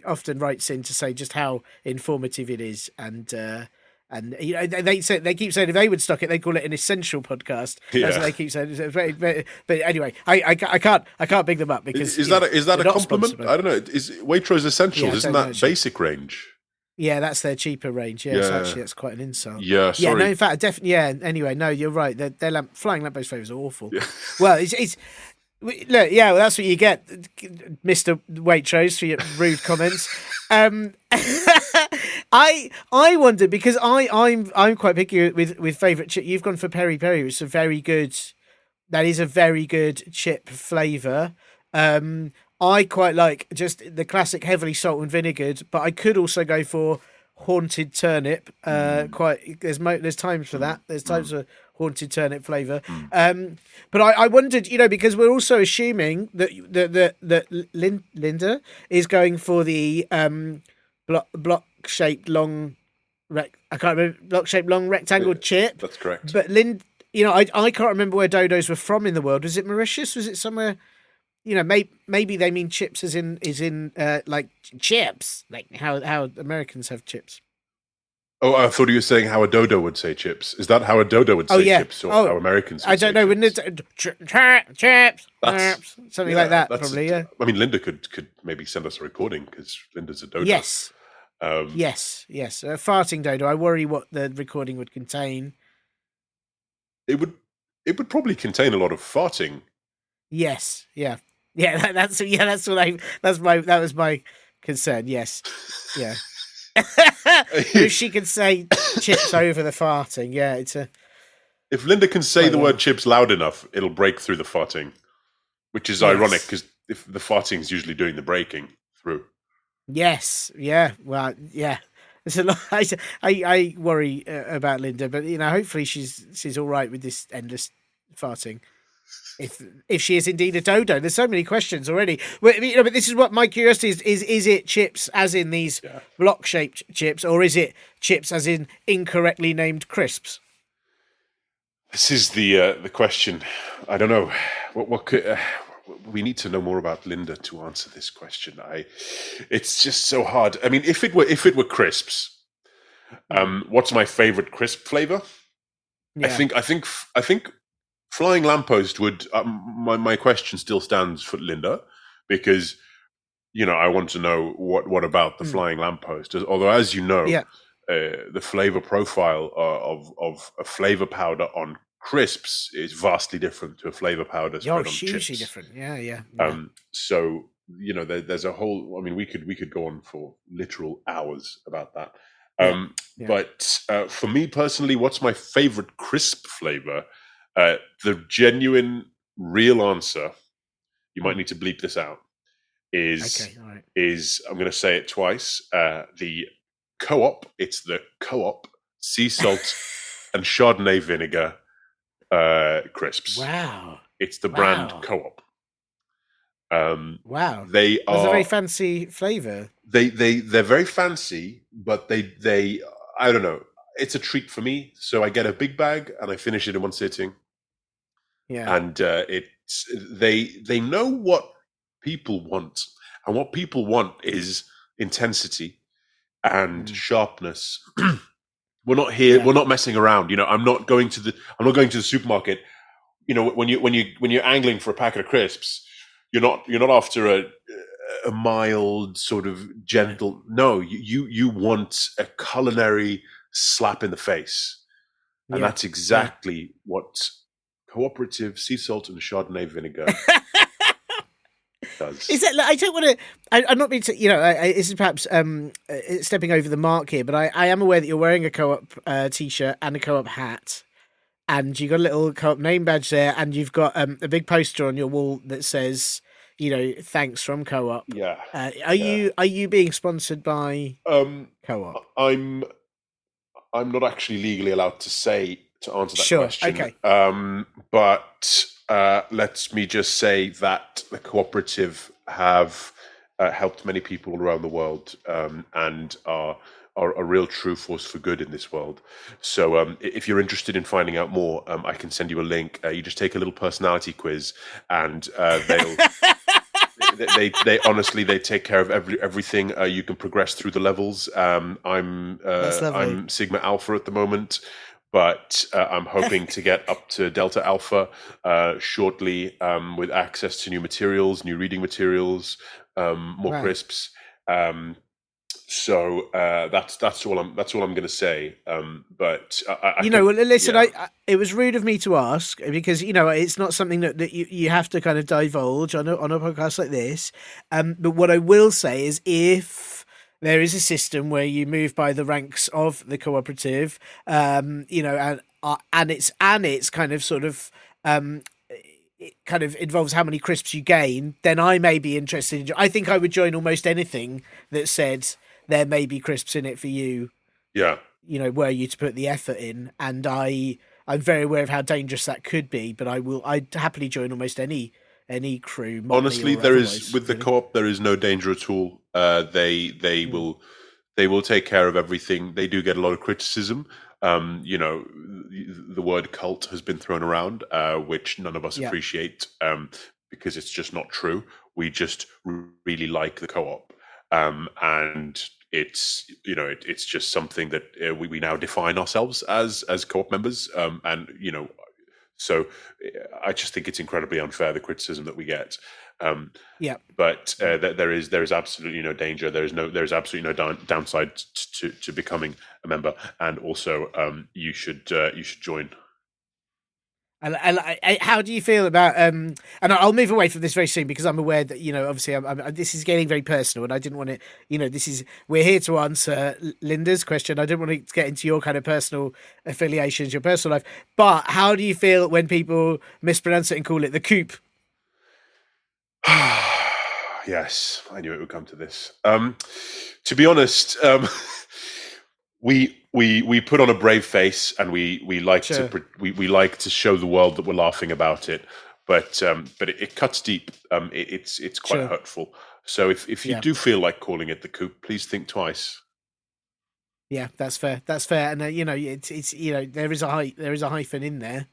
Often writes in to say just how informative it is, and they keep saying if they would stock it, they call it an essential podcast. That's what they keep saying. But anyway, I can't big them up because is that a compliment? I don't know. Is Waitrose Essentials? Isn't that basic range? Yeah, that's their cheaper range. Yeah, so actually, that's quite an insult. Yeah, sorry. Yeah, no, in fact, definitely. Yeah. Anyway, no, you're right. Their flying lamppost flavours are awful. Yeah. Well, it's. Look, well, that's what you get, Mr. Waitrose, for your rude comments. I wonder because I'm quite picky with favourite chip. You've gone for peri peri, which is a very good. That is a very good chip flavour. I quite like just the classic heavily salt and vinegared, but I could also go for haunted turnip. There's times for that. There's times for haunted turnip flavour. But I wondered, because we're also assuming that Linda is going for the block shaped long rectangle chip. That's correct. But I can't remember where dodos were from in the world. Was it Mauritius? Was it somewhere? Maybe they mean chips as in like chips, like how Americans have chips. Oh, I thought you were saying how a dodo would say chips. Is that how a dodo would say chips, or how Americans would say chips? I don't know. Wouldn't it chips, something like that? Probably, yeah. I mean, Linda could maybe send us a recording because Linda's a dodo. Yes. Yes. A farting dodo. I worry what the recording would contain. It would probably contain a lot of farting. Yes. Yeah. That was my concern. Yes. Yeah. If she could say chips over the farting, if Linda can say the word chips loud enough, it'll break through the farting, which is ironic because if the farting is usually doing the breaking through. Yes, yeah, well, yeah. There's a lot. I worry about Linda, but hopefully she's all right with this endless farting. If she is indeed a dodo, there's so many questions already. But this is what my curiosity is: is it chips as in these block-shaped chips, or is it chips as in incorrectly named crisps? This is the question. I don't know. What could we need to know more about Linda to answer this question? It's just so hard. I mean, if it were crisps, what's my favorite crisp flavor? Yeah. I think. Flying lamppost would. My question still stands for Linda, because I want to know what about the flying lamppost. Although, as you know, the flavor profile of a flavor powder on crisps is vastly different to a flavor powder spread on hugely chips. different. Yeah. So there's a whole. I mean, we could go on for literal hours about that. But for me personally, what's my favorite crisp flavor? The genuine, real answer. You might need to bleep this out. Is I'm going to say it twice. The Co-op. It's the Co-op sea salt and Chardonnay vinegar crisps. Wow. It's the brand Co-op. Wow. They That's are a very fancy flavor. They're very fancy, but they I don't know. It's a treat for me. So I get a big bag and I finish it in one sitting. Yeah. And they know what people want, and what people want is intensity and sharpness. We're not here. We're not messing around. I'm not going to the supermarket. When you're angling for a packet of crisps, you're not after a mild sort of gentle. No, you want a culinary slap in the face, and that's exactly what cooperative sea salt and Chardonnay vinegar does. Is that? I don't want to. I'm not being. This is perhaps stepping over the mark here, but I am aware that you're wearing a Co-op t-shirt and a Co-op hat, and you got a little Co-op name badge there, and you've got a big poster on your wall that says, thanks from Co-op. Yeah. Are you being sponsored by Co-op? I'm not actually legally allowed to answer that question. Okay. But let me just say that the cooperative have helped many people all around the world and are a real true force for good in this world. So if you're interested in finding out more, I can send you a link. You just take a little personality quiz, and they'll. They honestly take care of everything. You can progress through the levels. I'm Sigma Alpha at the moment, but I'm hoping to get up to Delta Alpha shortly with access to new materials, new reading materials, more crisps. So that's all I'm going to say. But listen, it was rude of me to ask because it's not something that you have to kind of divulge on a podcast like this. But what I will say is, if there is a system where you move by the ranks of the cooperative, and it's kind of sort of it kind of involves how many crisps you gain, then I may be interested. I think I would join almost anything that said there may be crisps in it for you. Yeah. Were you to put the effort in, and I'm very aware of how dangerous that could be, but I'd happily join almost any crew. Honestly, there is with the Co-op, there is no danger at all. They will take care of everything. They do get a lot of criticism. The word cult has been thrown around, which none of us appreciate because it's just not true. We just really like the Co-op, and it's just something that we now define ourselves as Co-op members, and so I just think it's incredibly unfair, the criticism that we get. But there is absolutely no danger. There's absolutely no downside to becoming a member, and also you should join. And how do you feel about and I'll move away from this very soon because I'm aware that obviously this is getting very personal, and I didn't want to we're here to answer Linda's question. I didn't want to get into your kind of personal affiliations, your personal life. But how do you feel when people mispronounce it and call it the coop? Yes, I knew it would come to this. To be honest, we put on a brave face, and we like we like to show the world that we're laughing about it, but it cuts deep. It's quite hurtful. So if you do feel like calling it the coop, please think twice. Yeah, that's fair. And it's there is a hyphen in there.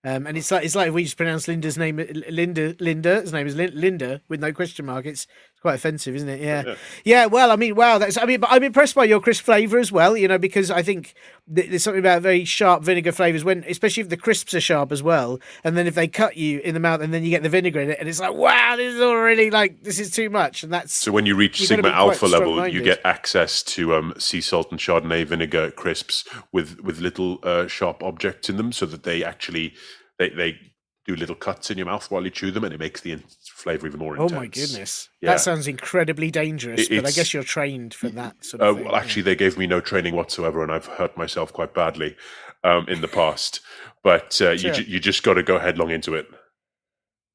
And it's like if we just pronounce Linda's name Linda's name is Linda with no question mark. It's quite offensive, isn't it? Yeah. Yeah. Yeah. Well, I mean, wow. But I'm impressed by your crisp flavour as well, because I think there's something about very sharp vinegar flavours especially if the crisps are sharp as well. And then if they cut you in the mouth and then you get the vinegar in it and it's like, wow, this is already this is too much. And that's. So when you reach Sigma Alpha level, you get access to sea salt and Chardonnay vinegar crisps with little sharp objects in them, so that they actually they do little cuts in your mouth while you chew them, and it makes the flavour even more intense. Oh my goodness. Yeah. That sounds incredibly dangerous, but I guess you're trained for that sort of thing. Well, actually, they gave me no training whatsoever, and I've hurt myself quite badly in the past. But you just got to go headlong into it.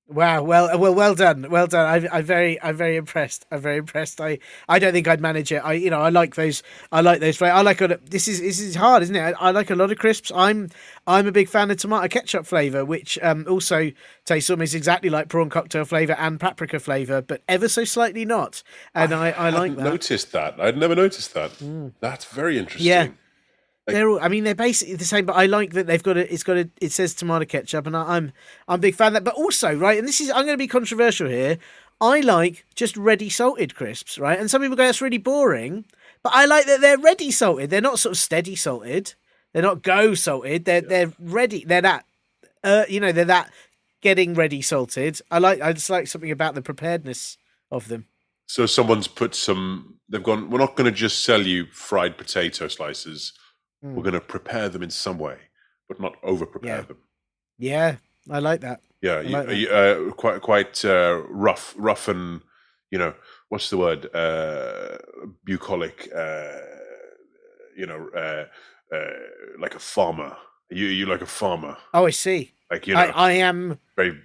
Wow. Well done. I'm very impressed. I'm very impressed. I don't think I'd manage it. I like those. This is hard, isn't it? I like a lot of crisps. I'm a big fan of tomato ketchup flavour, which also tastes almost exactly like prawn cocktail flavour and paprika flavour, but ever so slightly not. And I like that. Noticed that. I'd never noticed that. That's very interesting. Yeah. They're basically the same, but I like that it says tomato ketchup, and I'm a big fan of that. But also, right, and I'm going to be controversial here. I like just ready salted crisps, right? And some people go, that's really boring, but I like that they're ready salted. They're not sort of steady salted. They're not go salted. They're ready. They're that, they're that getting ready salted. I just like something about the preparedness of them. So someone's they've gone, we're not going to just sell you fried potato slices. We're going to prepare them in some way, but not over-prepare them. Yeah, I like that. Yeah, quite rough and, what's the word? Bucolic, like a farmer. You like a farmer. Oh, I see. Like, I am very...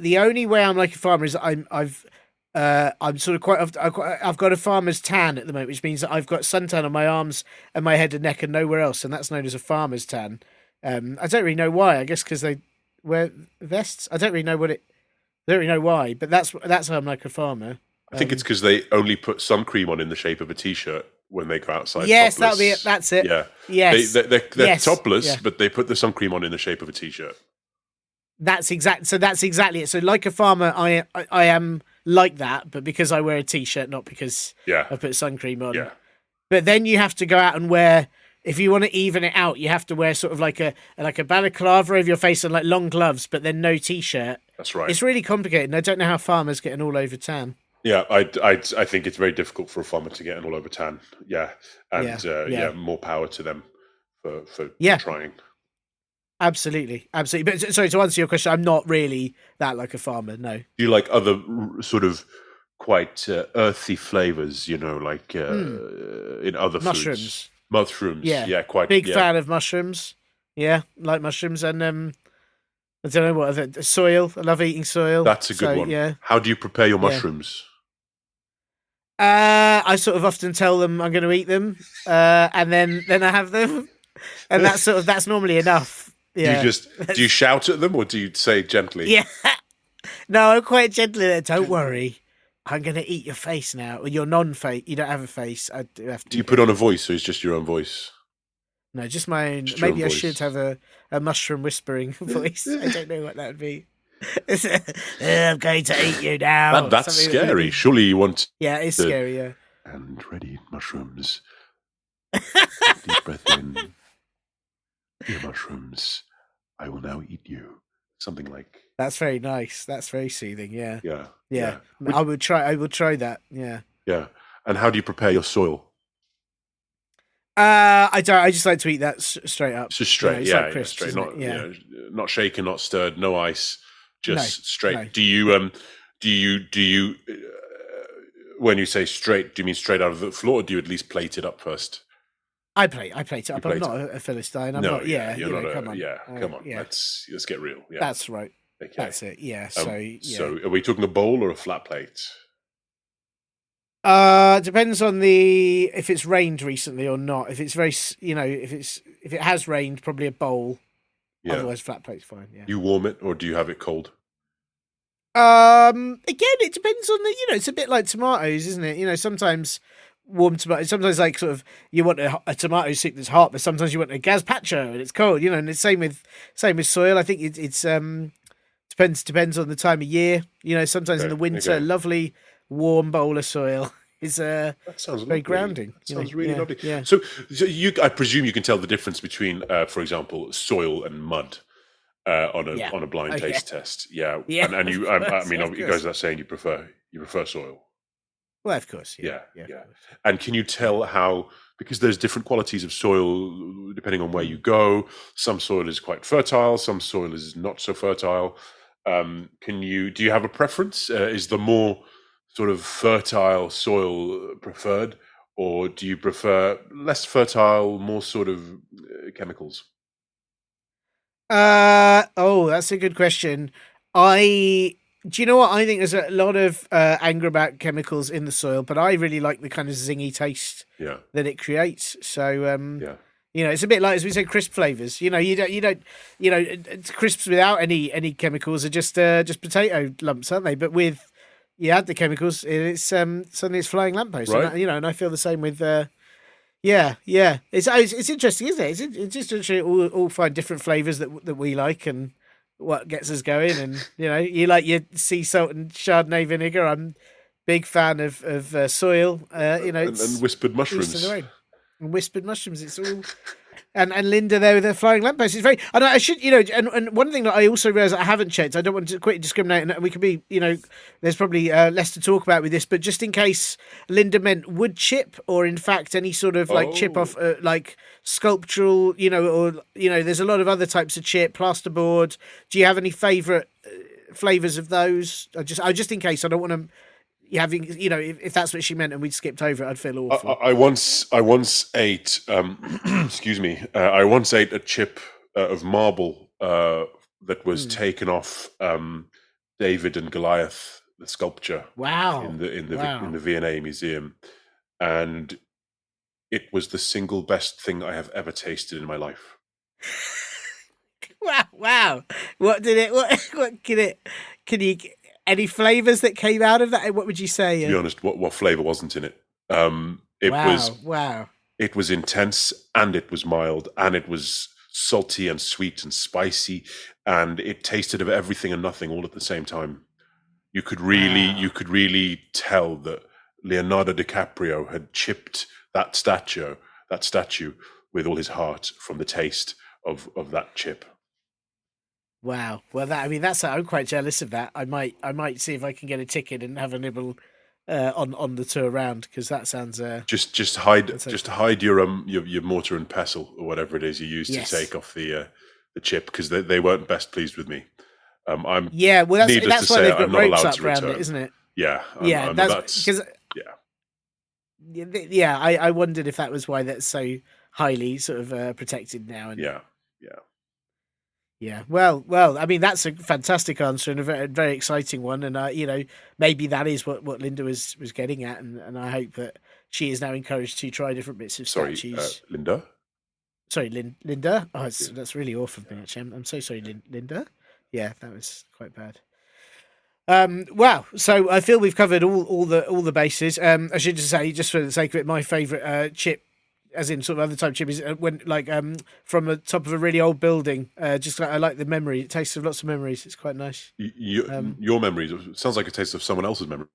the only way I'm like a farmer is I'm sort of I've got a farmer's tan at the moment, which means that I've got suntan on my arms and my head and neck and nowhere else, and that's known as a farmer's tan. I don't really know why. I guess because they wear vests. I don't really know why, but that's how I'm like a farmer. I think it's because they only put sun cream on in the shape of a t-shirt when they go outside. Yes, topless. that'll be it. That's it. Yeah. Yes. They're topless, but they put the sun cream on in the shape of a t-shirt. That's exactly it. So like a farmer, I am like that, but because I wear a t-shirt, not because I put sun cream on. Yeah. But then you have to go out and wear, if you want to even it out, you have to wear sort of like a balaclava over your face and like long gloves, but then no t-shirt. That's right. It's really complicated, and I don't know how farmers get an all-over tan. Yeah, I think it's very difficult for a farmer to get an all-over tan. Yeah, and more power to them for trying. Absolutely. But sorry, to answer your question, I'm not really that like a farmer. No. Do you like other sort of quite earthy flavors? Like in other foods? Mushrooms. Yeah, quite big fan of mushrooms. Yeah, like mushrooms, and I don't know what other soil. I love eating soil. That's a good one. Yeah. How do you prepare your mushrooms? I sort of often tell them I'm going to eat them, and then I have them, and that's normally enough. Yeah. Do you shout at them, or do you say gently? Yeah. No, I'm quite gently there. Don't worry. I'm going to eat your face now. Or your non-face. You don't have a face. I do have to. Do you put on a voice, or is it just your own voice? No, just my own. Maybe I should have a mushroom whispering voice. I don't know what that would be. I'm going to eat you now. That's scary. Surely you want... Yeah, it's scary, yeah. And ready, mushrooms. Deep breath in. Dear mushrooms, I will now eat you. Something like... That's very nice. That's very soothing, yeah. Yeah. I would try that, yeah. Yeah. And how do you prepare your soil? I don't. I just like to eat that straight up. Just straight, like crisps, straight. Not shaken, not stirred, no ice, just straight. No. Do you? When you say straight, do you mean straight out of the floor, or do you at least plate it up first? I plate it up. I'm not a Philistine. I'm not. Yeah, you're not. Come on. Come on. Yeah. Let's get real. Yeah, that's right. Okay. That's it. Yeah. So are we talking a bowl or a flat plate? Depends on if it's rained recently or not. If it's very, if it has rained, probably a bowl. Yeah. Otherwise, flat plate's fine. Yeah. You warm it, or do you have it cold? Again, it depends on it's a bit like tomatoes, isn't it? Sometimes warm tomatoes. Sometimes like sort of you want a tomato soup that's hot, but sometimes you want a gazpacho and it's cold. And it's same with soil. I think it's depends on the time of year. Sometimes in the winter, lovely warm bowl of soil is That sounds very lovely. grounding. That sounds really yeah, lovely. Yeah. So I presume you can tell the difference between, for example, soil and mud Yeah. on a blind Oh, taste test. Yeah, Yeah, and of you, I course, mean, of it goes course. without saying you prefer soil. Well, of course. Yeah, Yeah. Of yeah. course. And can you tell how, because there's different qualities of soil depending on where Mm. you go. Some soil is quite fertile, some soil is not so fertile. Do you have a preference? Is the more sort of fertile soil preferred, or do you prefer less fertile, more sort of chemicals? That's a good question. I Do you know what? I think there's a lot of anger about chemicals in the soil, but I really like the kind of zingy taste Yeah, that it creates. So yeah. it's a bit like, as we say, crisp flavors. It's crisps without any chemicals are just potato lumps, aren't they? But with you add the chemicals, it's suddenly it's flying lampposts. Right. And I feel the same with. Yeah. It's interesting, isn't it? It's just interesting. All find different flavors that we like and what gets us going. And you like your sea salt and Chardonnay vinegar. I'm big fan of soil. And It's whispered each to their mushrooms. own. And whispered mushrooms. It's all. And Linda there with her flying lamppost. It's very. And I should, and one thing that I also realised I haven't checked. I don't want to quickly discriminate, and we could be, there's probably less to talk about with this, but just in case Linda meant wood chip, or in fact any sort of like chip off, like sculptural, there's a lot of other types of chip, plasterboard. Do you have any favourite flavours of those? I just in case I don't want to. Having if that's what she meant and we'd skipped over it, I'd feel awful. I once ate excuse me, I once ate a chip of marble that was taken off David and Goliath, the sculpture. Wow. In the V&A museum, and it was the single best thing I have ever tasted in my life. Wow. What can you any flavors that came out of that? What would you say? To be honest, what flavor wasn't in it? Wow. It was intense, and it was mild, and it was salty and sweet and spicy, and it tasted of everything and nothing all at the same time. You could really tell that Leonardo DiCaprio had chipped that statue with all his heart from the taste of that chip. Wow. Well, I'm quite jealous of that. I might see if I can get a ticket and have a nibble on the tour round, because that sounds just hide your mortar and pestle or whatever it is you use to take off the chip, because they weren't best pleased with me. Well, that's why they've got ropes up around it, isn't it? Yeah, that's because I wondered if that was why that's so highly sort of protected now. And yeah. Well. That's a fantastic answer and a very, very exciting one. And maybe that is what Linda was getting at, and I hope that she is now encouraged to try different bits of statues. Linda. Sorry, Linda. Oh, that's really awful of me. Actually, I'm so sorry, Linda. Yeah, that was quite bad. Wow. So I feel we've covered all the bases. I should just say, just for the sake of it, my favourite chip, as in sort of other type chip, is when from the top of a really old building. I like the memory. It tastes of lots of memories. It's quite nice. Your memories. It sounds like a taste of someone else's memory.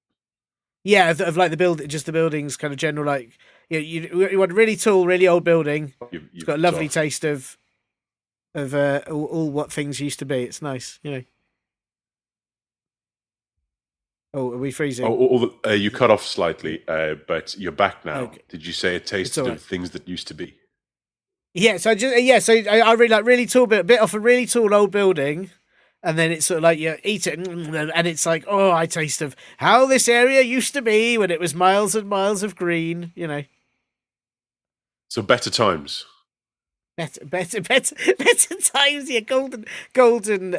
Yeah, of like the buildings, kind of general, like you want a really tall, really old building. It's got a lovely taste of all what things used to be. It's nice, Oh, are we freezing? You cut off slightly, but you're back now. Okay. Did you say it tasted of things that used to be? Yeah, so I really like really tall bit off a really tall old building, and then it's sort of like you eat it, and it's like, oh, I taste of how this area used to be when it was miles and miles of green, So better times. Better times. Yeah, golden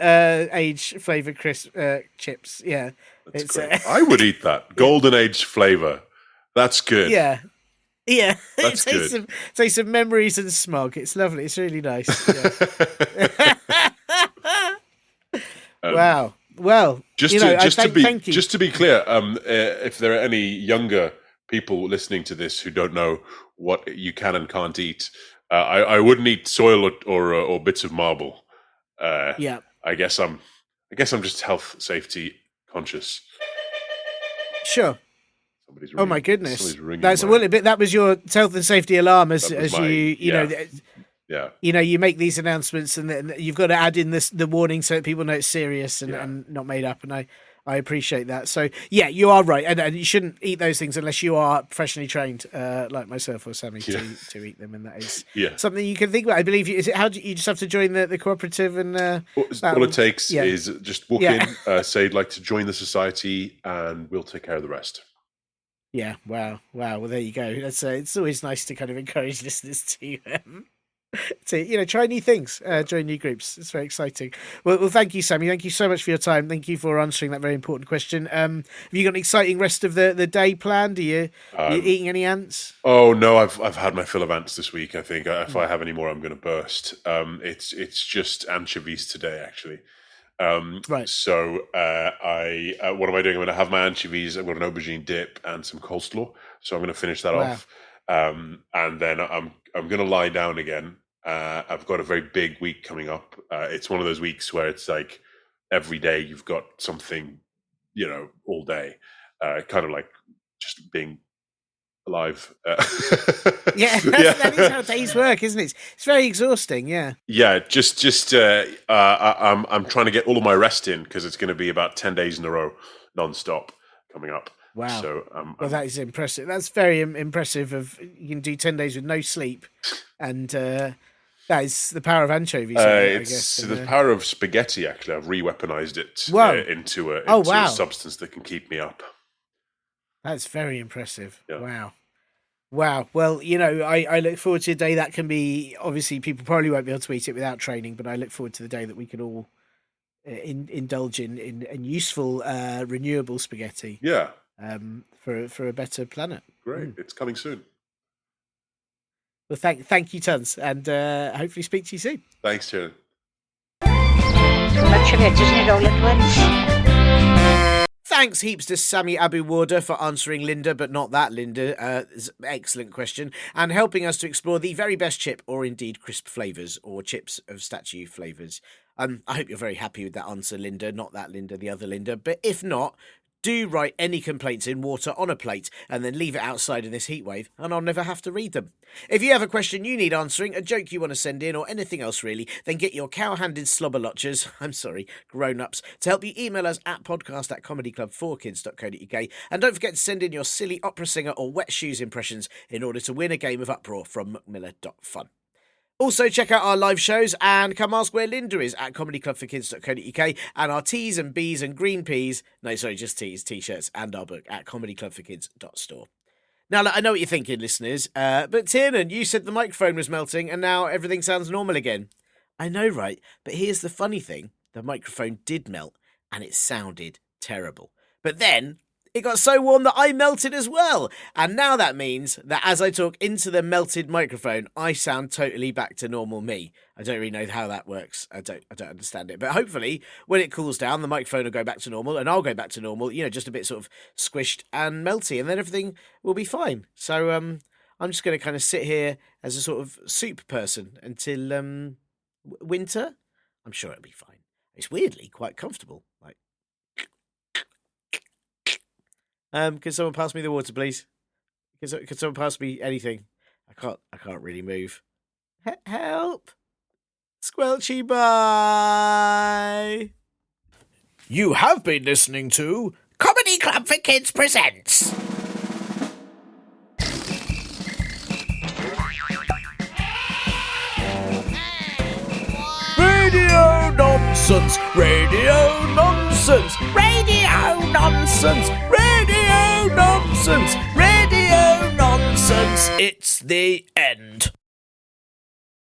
age flavour crisp chips. Yeah, That's great. I would eat that golden age flavour. That's good. Yeah. That's good. Tastes of memories and smog. It's lovely. It's really nice. Yeah. Wow. Well, just to be clear, if there are any younger people listening to this who don't know what you can and can't eat, I wouldn't eat soil or bits of marble. Yeah. I guess I'm just health safety conscious. Sure. Somebody's Oh my ringing- goodness. somebody's ringing That's my- that was your health and safety alarm as my- you know. Yeah. You know, you make these announcements, and then you've got to add in the warning so that people know it's serious and not made up. And I appreciate that. So yeah, you are right, and you shouldn't eat those things unless you are professionally trained, like myself or Sammy, to eat them. And that is something you can think about. I believe is it how do you just have to join the cooperative and all it takes is just walk in, say you'd like to join the society, and we'll take care of the rest. Yeah. Wow. Well, there you go. That's it's always nice to kind of encourage listeners to try new things, join new groups. It's very exciting. Well, thank you, Sammy. Thank you so much for your time. Thank you for answering that very important question. Have you got an exciting rest of the day planned? Are you eating any ants? Oh no, I've had my fill of ants this week. I think if I have any more, I'm going to burst. It's just anchovies today, actually. Right. So what am I doing? I'm going to have my anchovies. I've got an aubergine dip and some coleslaw. So I'm going to finish that off, and then I'm going to lie down again. I've got a very big week coming up. It's one of those weeks where it's like every day you've got something, all day, kind of like just being alive. That is how days work, isn't it? It's very exhausting. Yeah. Yeah. I'm trying to get all of my rest in because it's going to be about 10 days in a row, non-stop coming up. Wow. So, well, that is impressive. That's very impressive. You can do 10 days with no sleep, and that is the power of anchovies. I guess. It's the power of spaghetti. Actually, I've re-weaponized it into a substance that can keep me up. That's very impressive. Yeah. Wow. Well, I look forward to a day that can be, obviously people probably won't be able to eat it without training, but I look forward to the day that we can all indulge in useful, renewable spaghetti. Yeah. For a better planet. Great. It's coming soon. Well, thank you tons, and hopefully speak to you soon. Thanks, Tiernan. Thanks heaps to Sami Abu Wardeh for answering Linda, but not that Linda. Excellent question. And helping us to explore the very best chip, or indeed crisp flavours, or chips of statue flavours. I hope you're very happy with that answer, Linda. Not that Linda, the other Linda. But if not, do write any complaints in water on a plate and then leave it outside in this heatwave, and I'll never have to read them. If you have a question you need answering, a joke you want to send in, or anything else really, then get your cow-handed slobberlotchers, grown-ups, to help you email us at podcast@comedyclub4kids.co.uk, and don't forget to send in your silly opera singer or wet shoes impressions in order to win a game of Uproar from macmillan.fun. Also, check out our live shows and come ask where Linda is at comedyclubforkids.co.uk, and our T's and B's and green peas, just T's, T-shirts and our book at comedyclubforkids.store. Now, I know what you're thinking, listeners, but Tiernan, you said the microphone was melting and now everything sounds normal again. I know, right? But here's the funny thing. The microphone did melt and it sounded terrible. But then it got so warm that I melted as well. And now that means that as I talk into the melted microphone, I sound totally back to normal me. I don't really know how that works. I don't understand it. But hopefully when it cools down, the microphone will go back to normal and I'll go back to normal, just a bit sort of squished and melty, and then everything will be fine. So I'm just going to kind of sit here as a sort of soup person until winter. I'm sure it'll be fine. It's weirdly quite comfortable. Can someone pass me the water, please? Can someone pass me anything? I can't really move. Help! Squelchy, bye! You have been listening to Comedy Club for Kids presents Radio Nonsense, Radio Nonsense, Radio Nonsense, Radio Nonsense, Radio Nonsense. It's the end.